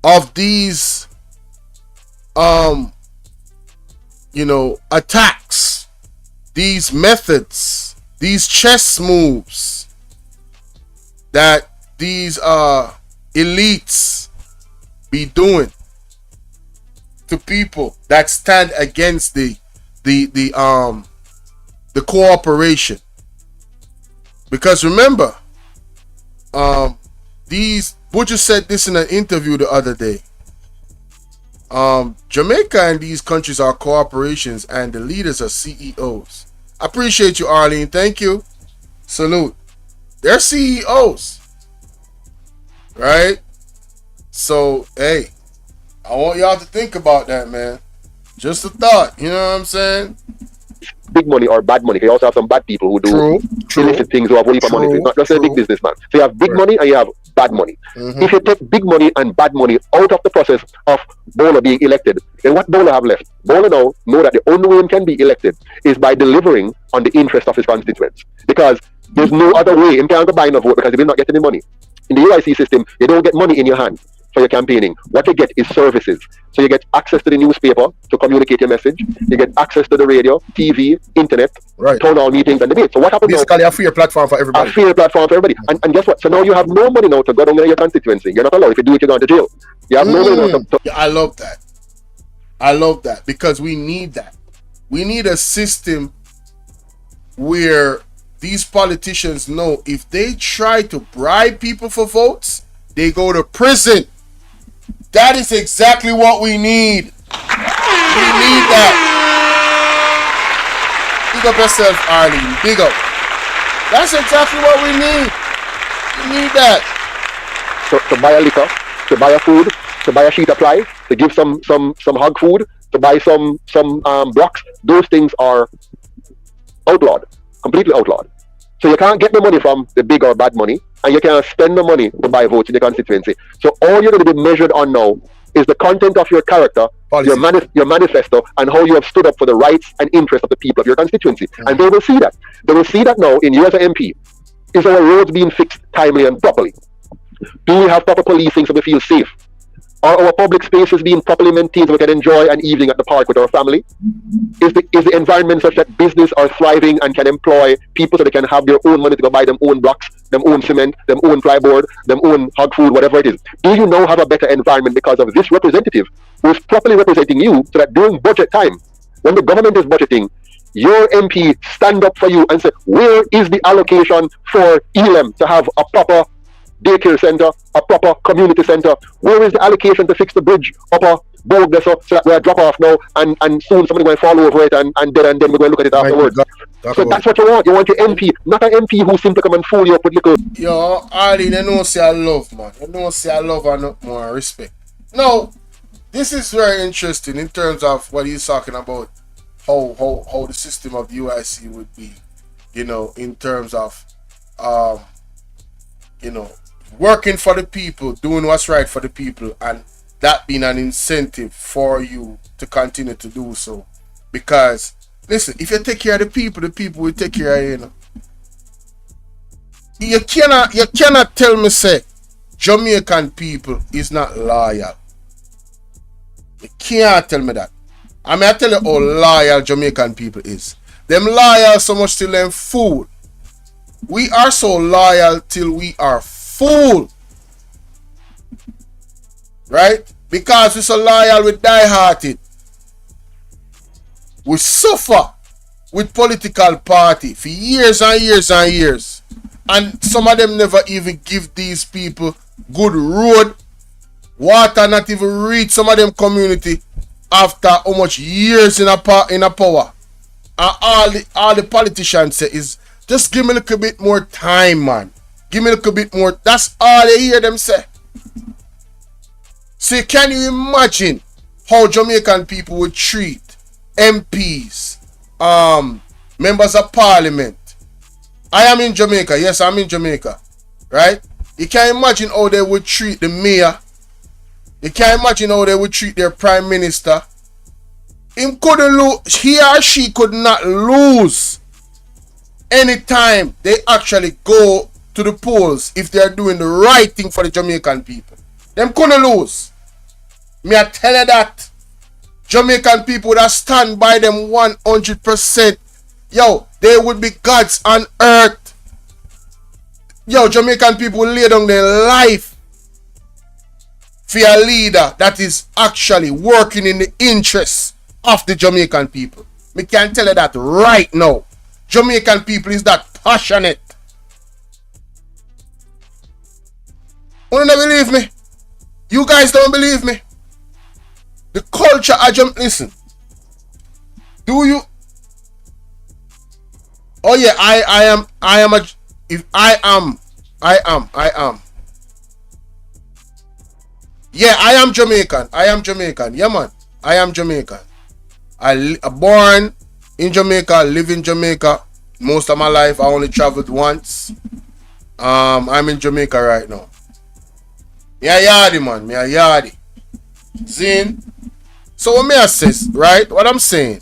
of these attacks, these methods, these chess moves that these elites be doing to people that stand against the cooperation. Because remember, Butcher said this in an interview the other day. Jamaica and these countries are corporations and the leaders are CEOs. I appreciate you, Arlene. Thank you. Salute. They're CEOs. Right? So, hey, I want y'all to think about that, man. Just a thought. You know what I'm saying? Big money or bad money. You also have some bad people who do illicit things who have only for money. So it's not just a big businessman. So you have big money and you have bad money. Mm-hmm. If you take big money and bad money out of the process of Bolo being elected, then what Bolo have left? Bolo now know that the only way he can be elected is by delivering on the interest of his constituents. Because there's no other way. He can't go buy a vote because he will not get any money. In the UIC system, you don't get money in your hand for your campaigning. What you get is services. So you get access to the newspaper to communicate your message. You get access to the radio, TV, internet, town hall meetings and debates. So what happens basically now? A fair platform for everybody. A fair platform for everybody. And guess what? So now you have no money now to go down in your constituency. You're not allowed. If you do it, you're going to jail. You have no money now to... Yeah, I love that. I love that because we need that. We need a system where these politicians know if they try to bribe people for votes, they go to prison. That is exactly what we need. We need that. Big up yourself, Arlene. Big up. That's exactly what we need. We need that. To buy a liquor, to buy a food, to buy a sheet of ply, to give some hog food, to buy some blocks. Those things are outlawed, completely outlawed. So you can't get the money from the big or bad money, and you can't spend the money to buy votes in the constituency. So all you're going to be measured on now is the content of your character, Policy. your manifesto, and how you have stood up for the rights and interests of the people of your constituency. And they will see that. They will see that now in you as an MP. Is our roads being fixed timely and properly? Do we have proper policing so we feel safe? Are our public spaces being properly maintained so we can enjoy an evening at the park with our family? Is the environment such that business are thriving and can employ people so they can have their own money to go buy them own blocks, them own cement, them own plyboard, them own hog food, whatever it is? Do you now have a better environment because of this representative who is properly representing you so that during budget time, when the government is budgeting, your MP stand up for you and say, where is the allocation for Elam to have a proper daycare center, a proper community center? Where is the allocation to fix the bridge up a boat so that we're drop off now and soon somebody going to fall over it and then we're going to look at it afterwards? So that's what you want. You want your MP, not an MP who seems to come and fool you up with little. Yo, Ali, you know say I love, man. You know say I love and more respect. No, this is very interesting in terms of what he's talking about, how the system of UIC would be, you know, in terms of you know, working for the people, doing what's right for the people, and that being an incentive for you to continue to do so. Because listen, if you take care of the people will take care of you, you know. You cannot tell me say Jamaican people is not loyal. You can't tell me that. I mean, I tell you how loyal Jamaican people is. Them loyal so much till them fool. We are so loyal till we are fool. Right? Because we're so loyal, we die-hearted. We suffer with political party for years and years and years. And some of them never even give these people good road, water, not even reach some of them community after how much years in a power. And all the politicians say is, just give me a little bit more time, man. Give me a little bit more. That's all they hear them say. So can you imagine how Jamaican people would treat MPs, members of parliament? I am in Jamaica. Yes, I'm in Jamaica. Right? You can't imagine how they would treat the mayor. You can't imagine how they would treat their prime minister. He or she could not lose anytime they actually go to the polls if they are doing the right thing for the Jamaican people. Them couldn't lose. Me I tell you that. Jamaican people that stand by them 100%. Yo, they would be gods on earth. Yo, Jamaican people will lay down their life for a leader that is actually working in the interests of the Jamaican people. Me can tell you that right now. Jamaican people is that passionate. You don't believe me? You guys don't believe me? The culture of listen. Do you? Oh yeah, I am. Yeah, I am Jamaican. Yeah, man. I am Jamaican. I born in Jamaica, live in Jamaica. Most of my life, I only traveled once. I'm in Jamaica right now. Me a yardie, man. Me a yardie. Zin. So what me I says, right? What I'm saying.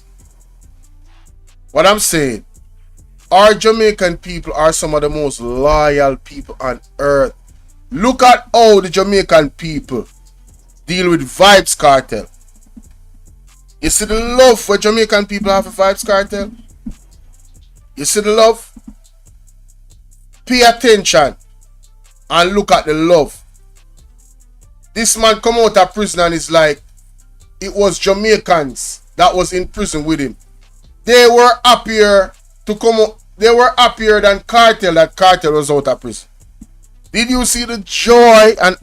Our Jamaican people are some of the most loyal people on earth. Look at how the Jamaican people deal with Vibes Cartel. You see the love for Jamaican people have for Vibes Cartel? You see the love? Pay attention and look at the love. This man come out of prison and it's like it was Jamaicans that was in prison with him. They were happier to come out. They were happier than Cartel that Cartel was out of prison. Did you see the joy and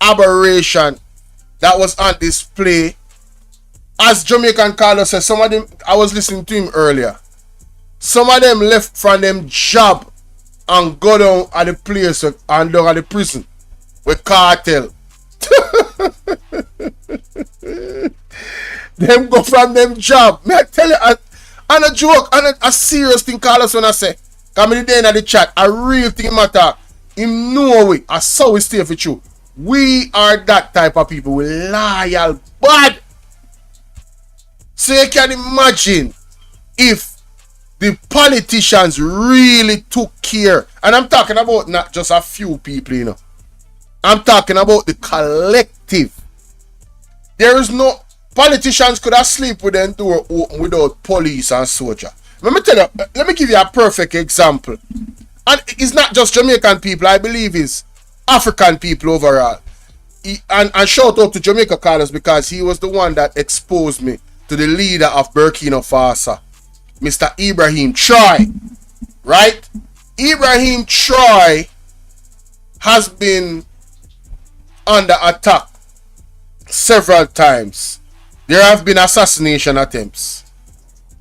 aberration that was on display? As Jamaican Carlos said, some of them, I was listening to him earlier. Some of them left from them job and go down at the place and down at the prison with Cartel. Them go from them job. May I tell you, and a joke, and a serious thing Carlos when I say, come in the day in the chat, a real thing matter. Him know it. I saw it stay for you. We are that type of people. We're loyal, bad. So you can imagine if the politicians really took care, and I'm talking about not just a few people, you know. I'm talking about the collective. There is no politicians could have sleep with them door open without police and soldier. Let me tell you, let me give you a perfect example. And it's not just Jamaican people, I believe it's African people overall. And shout out to Jamaica Carlos because he was the one that exposed me to the leader of Burkina Faso, Mr. Ibrahim Traoré. Right? Ibrahim Traoré has been under attack several times. There have been assassination attempts.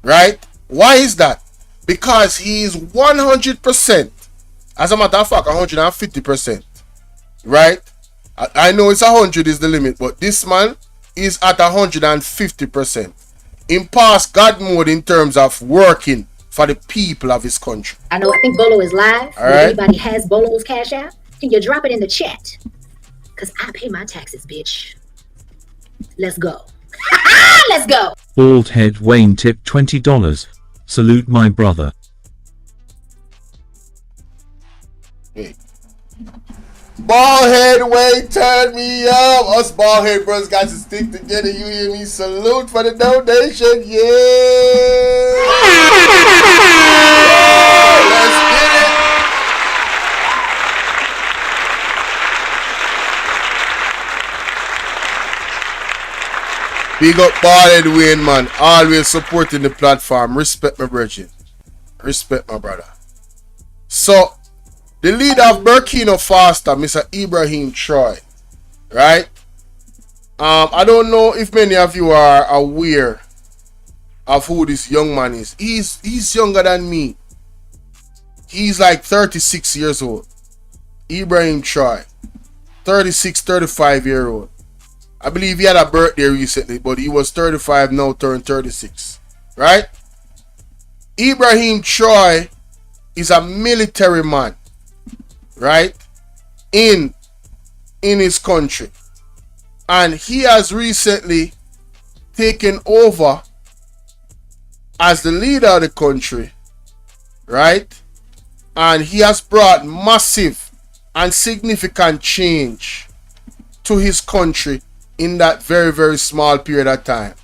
Right? Why is that? Because he is 100%, as a matter of fact, 150%. Right? I know it's 100 is the limit, but this man is at 150%. In past God mode in terms of working for the people of his country. I think Bolo is live. If right. Anybody has Bolo's cash out? Can you drop it in the chat? Because I pay my taxes, bitch. Let's go. Let's go. Bald Head Wayne tip $20. Salute my brother. Hey. Bald Head Wayne, turn me up. Us bald head brothers got to stick together. You hear me? Salute for the donation. Yeah. Let's get it. Big up Bald Head Wayne, man. Always supporting the platform. Respect my brethren. Respect my brother. So, the leader of Burkina Faso, Mr. Ibrahim Traoré, right? I don't know if many of you are aware of who this young man is. He's younger than me. He's like 36 years old. Ibrahim Traoré, 36, 35-year-old. I believe he had a birthday recently, but he was 35, now turned 36, right? Ibrahim Traoré is a military man, right, in his country, and he has recently taken over as the leader of the country, right, and he has brought massive and significant change to his country in that very, very small period of time,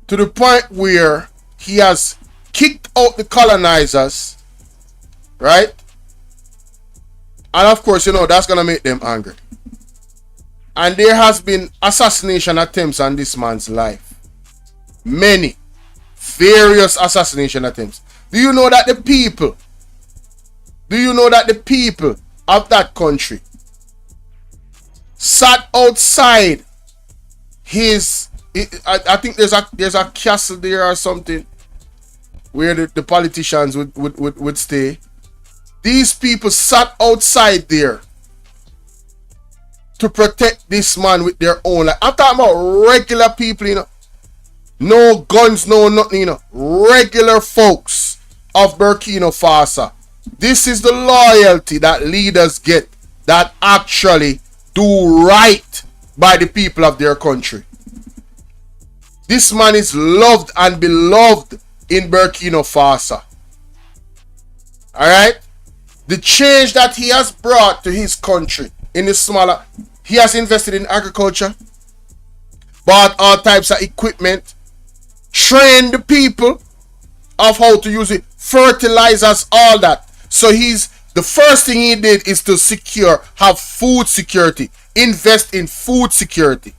to the point where he has kicked out the colonizers, right? And of course, you know, that's going to make them angry. And there has been assassination attempts on this man's life. Many. Various assassination attempts. Do you know that the people of that country sat outside his... I think there's a castle there or something where the politicians would stay. These people sat outside there to protect this man with their own life. I'm talking about regular people, you know. No guns, no nothing, you know. Regular folks of Burkina Faso. This is the loyalty that leaders get that actually do right by the people of their country. This man is loved and beloved in Burkina Faso. Alright? The change that he has brought to his country in the smaller, he has invested in agriculture, bought all types of equipment, trained the people of how to use it, fertilizers, all that. So the first thing he did is to have food security, invest in food security.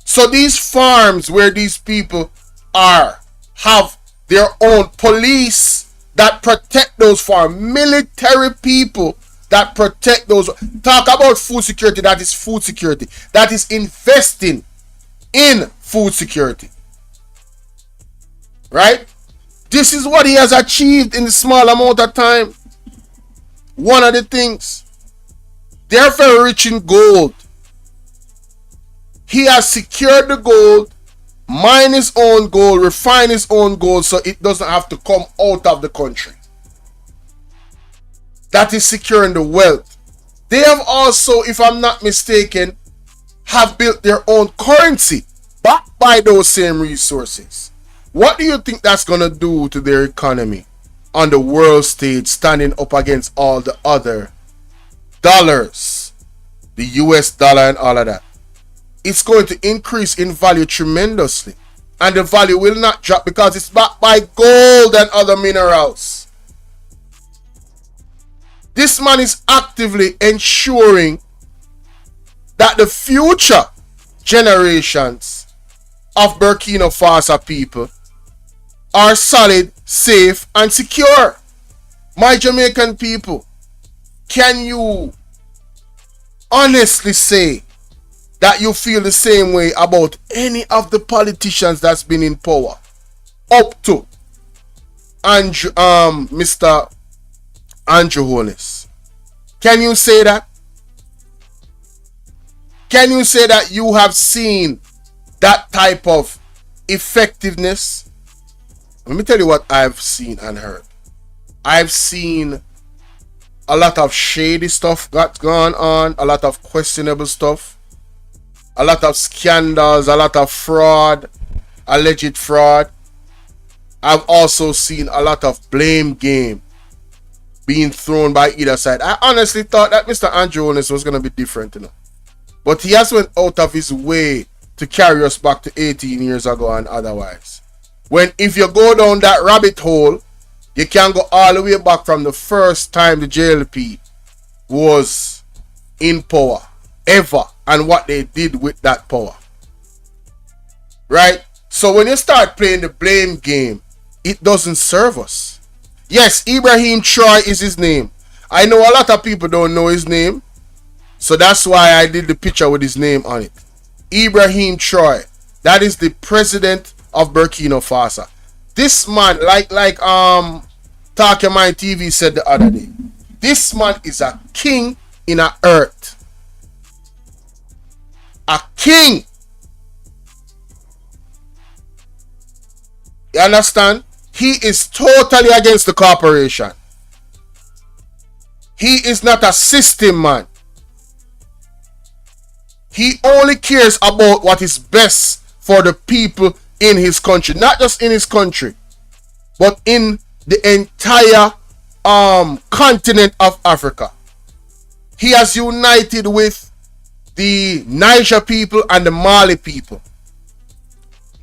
So these farms where these people are have their own police that protect those farms, military people that protect those. Talk about food security. That is food security. That is investing in food security. Right? This is what he has achieved in a small amount of time. One of the things, they're very rich in gold. He has secured the gold, mine his own gold, refine his own gold, so it doesn't have to come out of the country. That is securing the wealth. They have also, if I'm not mistaken, have built their own currency backed by those same resources. What do you think that's going to do to their economy on the world stage, standing up against all the other dollars, the US dollar and all of that? It's going to increase in value tremendously. And the value will not drop because it's backed by gold and other minerals. This man is actively ensuring that the future generations of Burkina Faso people are solid, safe, and secure. My Jamaican people, can you honestly say that you feel the same way about any of the politicians that's been in power up to Mr. Andrew Holness? Can you say that? Can you say that you have seen that type of effectiveness? Let me tell you what I've seen and heard. I've seen a lot of shady stuff that's gone on, a lot of questionable stuff, a lot of scandals, a lot of fraud, alleged fraud. I've also seen a lot of blame game being thrown by either side. I honestly thought that Mr. Andrew Holness was going to be different, but he has went out of his way to carry us back to 18 years ago and otherwise. When if you go down that rabbit hole, you can go all the way back from the first time the JLP was in power ever and what they did with that power. Right? So when you start playing the blame game, it doesn't serve us. Yes, Ibrahim Troy is his name. I know a lot of people don't know his name, so that's why I did the picture with his name on it. Ibrahim Troy. That is the president of Burkina Faso. This man, like Talk Your Mind TV said the other day, this man is a king in a earth. A king. You understand? He is totally against the corporation. He is not a system man. He only cares about what is best for the people in his country. Not just in his country, but in the entire continent of Africa. He has united with the Niger people and the Mali people.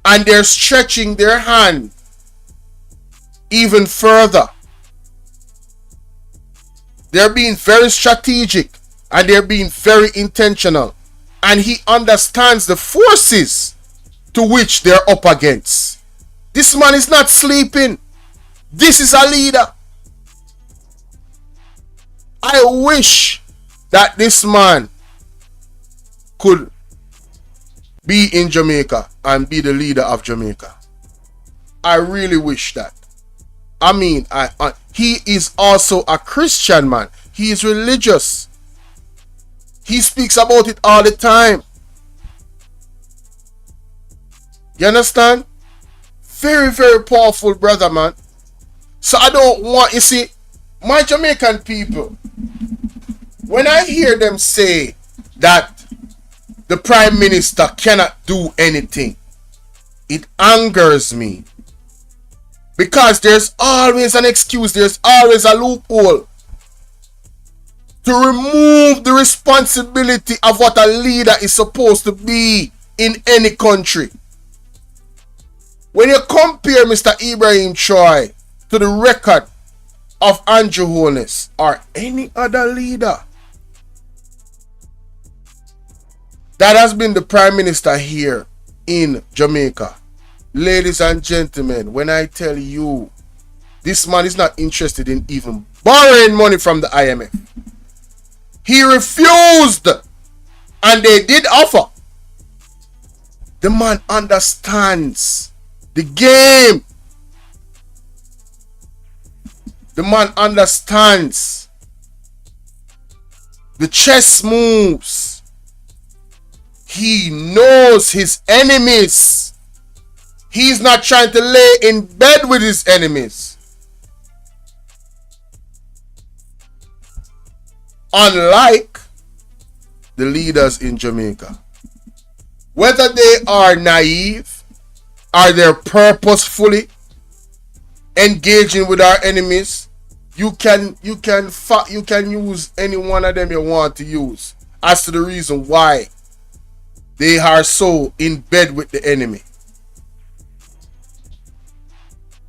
And they're stretching their hand even further. They're being very strategic and they're being very intentional. And he understands the forces to which they're up against. This man is not sleeping. This is a leader. I wish that this man could be in Jamaica and be the leader of Jamaica. I really wish that. I mean, he is also a Christian man. He is religious. He speaks about it all the time. You understand? Very, very powerful brother, man. So I don't want, you see, my Jamaican people, when I hear them say that the Prime Minister cannot do anything, it angers me. Because there's always an excuse, there's always a loophole to remove the responsibility of what a leader is supposed to be in any country. When you compare Mr. Ibrahim Troy to the record of Andrew Holness or any other leader that has been the Prime Minister here in Jamaica, ladies and gentlemen, when I tell you this man is not interested in even borrowing money from the IMF. He refused and they did offer. The man understands the game. The man understands the chess moves. He knows his enemies. He's not trying to lay in bed with his enemies. Unlike the leaders in Jamaica. Whether they are naive, are they purposefully engaging with our enemies, you can use any one of them you want to use as to the reason why they are so in bed with the enemy.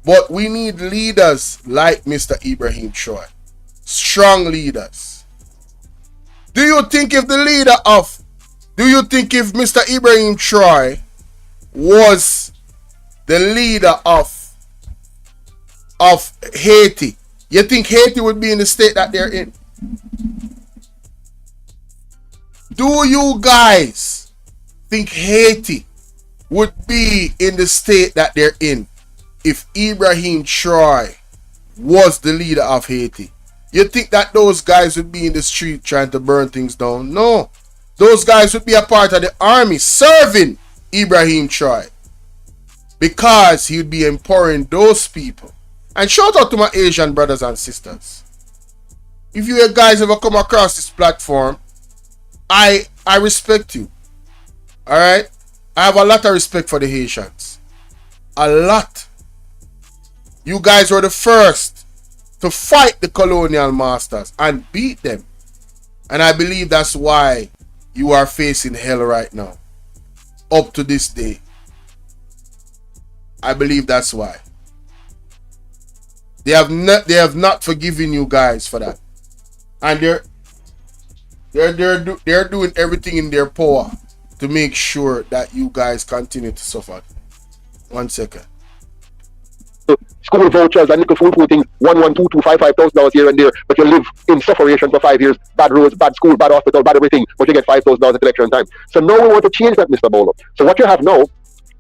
But we need leaders like Mr. Ibrahim Troy. Strong leaders. Do you think if Mr. Ibrahim Troy was the leader of Haiti, you think Haiti would be in the state that they're in? Do you guys think Haiti would be in the state that they're in if Ibrahim Troy was the leader of Haiti? You think that those guys would be in the street trying to burn things down? No. Those guys would be a part of the army serving Ibrahim Troy, because he would be empowering those people. And shout out to my Asian brothers and sisters. If you guys ever come across this platform, I respect you. Alright? I have a lot of respect for the Haitians. A lot. You guys were the first to fight the colonial masters and beat them. And I believe that's why you are facing hell right now. Up to this day. I believe that's why. They have not forgiven you guys for that. And they're doing everything in their power to make sure that you guys continue to suffer. 1 second. School vouchers and nickel food things, 1, 1, 2, 2, 5, $5,000 here and there, but you live in sufferation for 5 years, bad roads, bad school, bad hospital, bad everything, but you get $5,000 at election time. So now we want to change that, Mr. Bolo. So what you have now,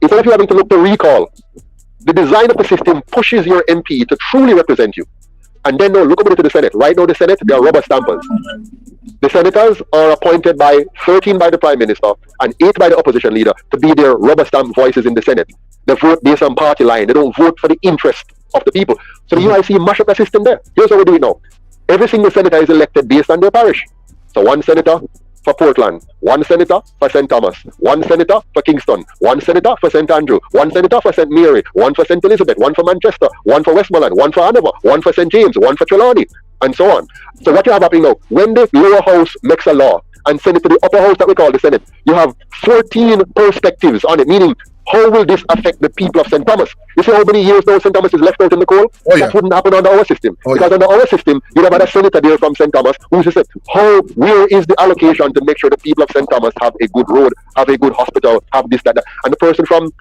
instead of you having to look to recall, the design of the system pushes your MP to truly represent you. And then now look over to the Senate. Right now the Senate, they are rubber stampers. The senators are appointed by 13 by the Prime Minister and 8 by the opposition leader to be their rubber stamp voices in the Senate. They vote based on party line. They don't vote for the interest of the people. So the UIC mash up the system there. Here's how we do it now. Every single senator is elected based on their parish. So 1 senator for Portland, 1 senator for St. Thomas, 1 senator for Kingston, 1 senator for St. Andrew, 1 senator for St. Mary, 1 for St. Elizabeth, 1 for Manchester, 1 for Westmoreland, 1 for Hanover, 1 for St. James, 1 for Trelawney, and so on. So what you have happening now, when the lower house makes a law and send it to the upper house that we call the Senate, you have 14 perspectives on it, meaning how will this affect the people of St. Thomas? You see how many years now St. Thomas is left out in the cold? Oh, yeah. That wouldn't happen under our system. Because under our system, you'd have had a senator there from St. Thomas who said, where is the allocation to make sure the people of St. Thomas have a good road, have a good hospital, have this, that. And the person from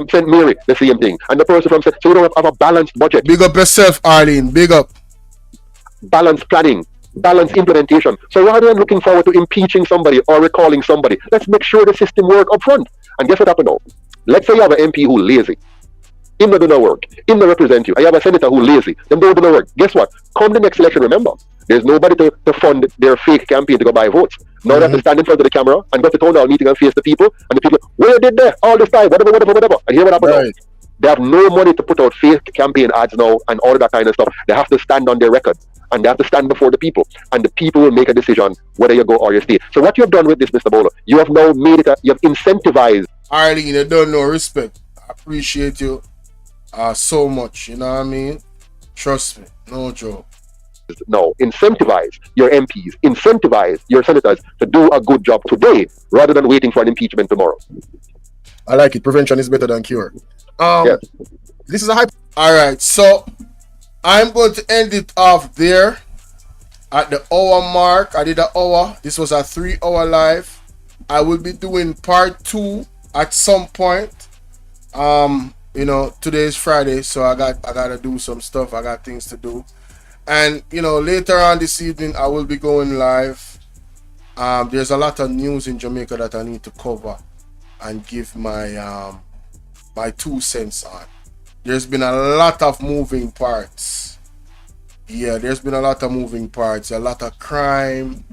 St. Mary, the same thing. And the person from so you don't have a balanced budget. Big up yourself, Arlene. Big up. Balanced planning. Balanced implementation. So rather than looking forward to impeaching somebody or recalling somebody, let's make sure the system works up front. And guess what happened now? Let's say you have an MP who's lazy. Him not do no work. Him not represent you. And you have a senator who's lazy. Them don't do no work. Guess what? Come the next election, remember, there's nobody to fund their fake campaign to go buy votes. Now they have to stand in front of the camera and go to town hall meeting and face the people. And the people, where did they all this time? Whatever. And here what happened now? They have no money to put out fake campaign ads now and all of that kind of stuff. They have to stand on their record. And they have to stand before the people. And the people will make a decision whether you go or you stay. So what you have done with this, Mr. Bolo, you have now made it, you have incentivized. Arlene, you don't know, respect. I appreciate you so much, you know what I mean? Trust me, no joke. No, incentivize your MPs, incentivize your senators to do a good job today rather than waiting for an impeachment tomorrow. I like it. Prevention is better than cure. Yes. This is a hype. Alright, so I'm going to end it off there at the hour mark. I did an hour. This was a 3-hour live. I will be doing part 2 at some point. You know, today is Friday, so I gotta do some stuff. I got things to do. And you know, later on this evening I will be going live. There's a lot of news in Jamaica that I need to cover and give my my 2 cents on. There's been a lot of moving parts. Yeah, there's been a lot of moving parts, a lot of crime,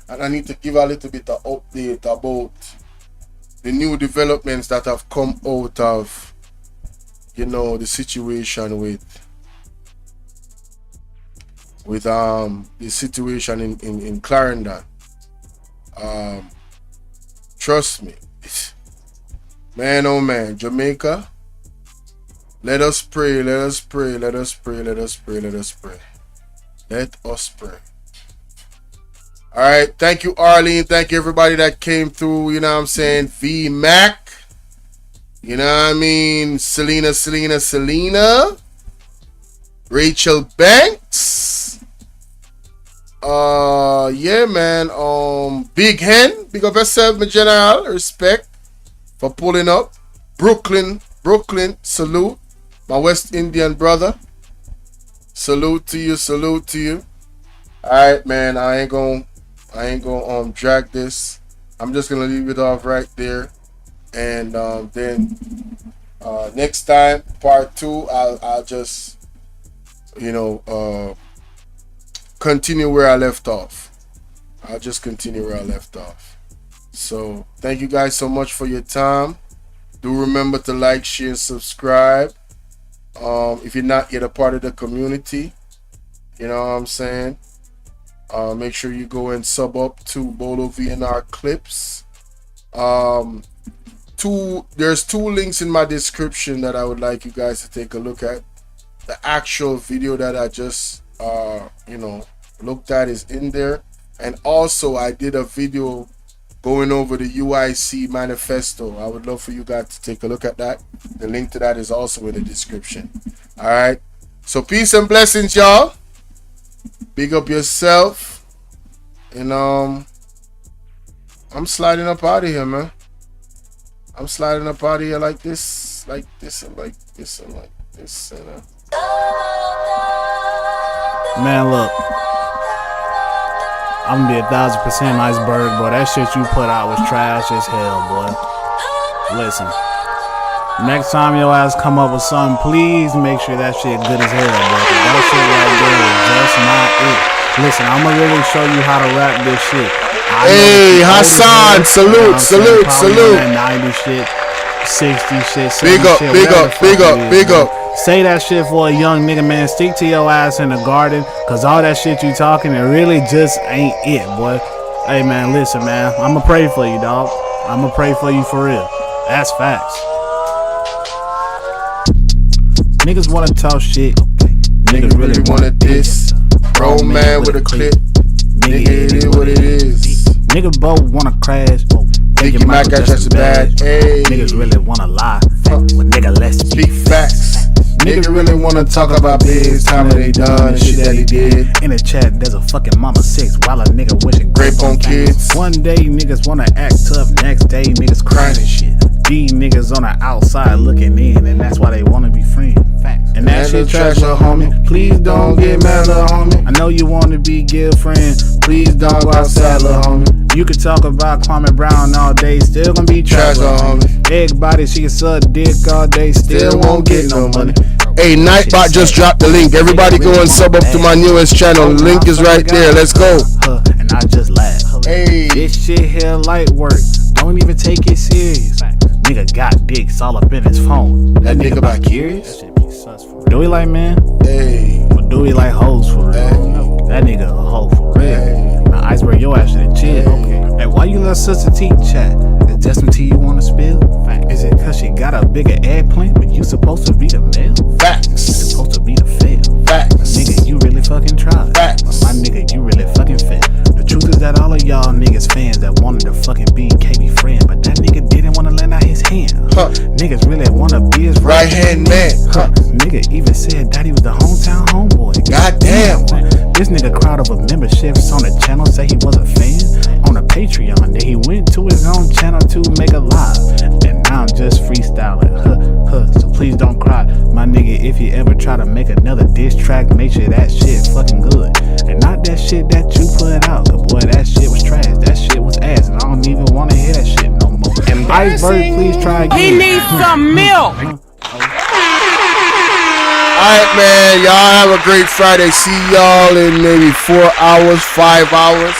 and I need to give a little bit of update about the new developments that have come out of, you know, the situation with the situation in Clarendon. Trust me. Man, oh man, Jamaica. Let us pray, let us pray, let us pray, let us pray, let us pray. Let us pray. All right, thank you, Arlene. Thank you, everybody that came through. You know what I'm saying? V Mac. You know what I mean? Selena. Rachel Banks. Yeah, man. Big Hen. Big up yourself, my general. Respect for pulling up. Brooklyn. Salute. My West Indian brother. Salute to you. All right, man. I ain't gonna drag this. I'm just gonna leave it off right there, and then next time, part 2, I'll just continue where I left off. So thank you guys so much for your time. Do remember to like, share, and subscribe. If you're not yet a part of the community, you know what I'm saying. Make sure you go and sub up to Bolo V&R clips. There's 2 links in my description that I would like you guys to take a look at. The actual video that I just looked at is in there, and also I did a video going over the UIC manifesto. I would love for you guys to take a look at that. The link to that is also in the description. All right, so peace and blessings, y'all. Big up yourself, and I'm sliding up out of here, man. I'm sliding up out of here like this, and like this. Man, look, I'm gonna be 1,000% iceberg, boy. That shit you put out was trash as hell, boy. Listen, next time your ass come up with something, please make sure that shit good as hell, boy. That shit right there is just not it. Listen, I'm gonna really show you how to rap this shit. Hey, Hassan, salute. 90 shit, 60 shit, 70 shit. Big up. Say that shit for a young nigga, man. Stick to your ass in the garden, cause all that shit you talking, it really just ain't it, boy. Hey, man, listen, man. I'ma pray for you, dog. I'ma pray for you for real. That's facts. Niggas wanna talk shit. Niggas really wanna diss. Bro, man with a clip. Nigga, it is what it is. Niggas both wanna crash. Thinking my guy just bad. Hey. Niggas really wanna lie. But nigga, let's speak facts. Nigga really wanna talk about biz, time that they done, and shit that he did. In the chat, there's a fucking mama 6 while a nigga wishing grape on kids. One day niggas wanna act tough, next day niggas crying and shit. These niggas on the outside looking in, and that's why they wanna be friends. And that shit trash, little homie. Please don't get mad, little homie. I know you wanna be good friends. Please don't go outside, little homie. You could talk about Kwame Brown all day, still gonna be trash, little homie. Everybody, she can suck dick all day, still won't get no money. Hey, Nightbot just dropped the link. Everybody go and sub up to my newest channel. The link is right there. Let's go. And I just laugh. Hey, this shit here light work. Don't even take it serious. Nigga got dicks all up in his phone. That nigga by curious? Do he like men? Hey. Or do he like hoes for real? Hey. That nigga a hoe for real. Hey. Now iceberg your ass should chill. Okay. Hey, why you let Sister T chat? Is that some tea you wanna spill? Is it cause she got a bigger eggplant, but you supposed to be the male? Facts. You supposed to be the fail. Facts. Nigga, you really fucking tried. Facts. My nigga, you really fucking fail. The truth is that all of y'all niggas fans that wanted to fucking be KB friend, but that nigga didn't wanna lend out his hand. Niggas really wanna be his right hand man. Nigga even said that he was the hometown homeboy. Goddamn. This nigga crowd over memberships on the channel, say he was a fan. On a Patreon, then he went to his own channel to make a live. And now I'm just freestyling. So please don't cry. My nigga, if you ever try to make another diss track, make sure that shit fucking good. And not that shit that you put out. Cause boy, that shit was trash. That shit was ass. And I don't even wanna hear that shit no more. Iceberg, please try again. He needs some milk. Alright, man. Y'all have a great Friday. See y'all in maybe 4 hours, 5 hours.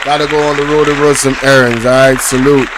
Gotta go on the road and run some errands. Alright, salute.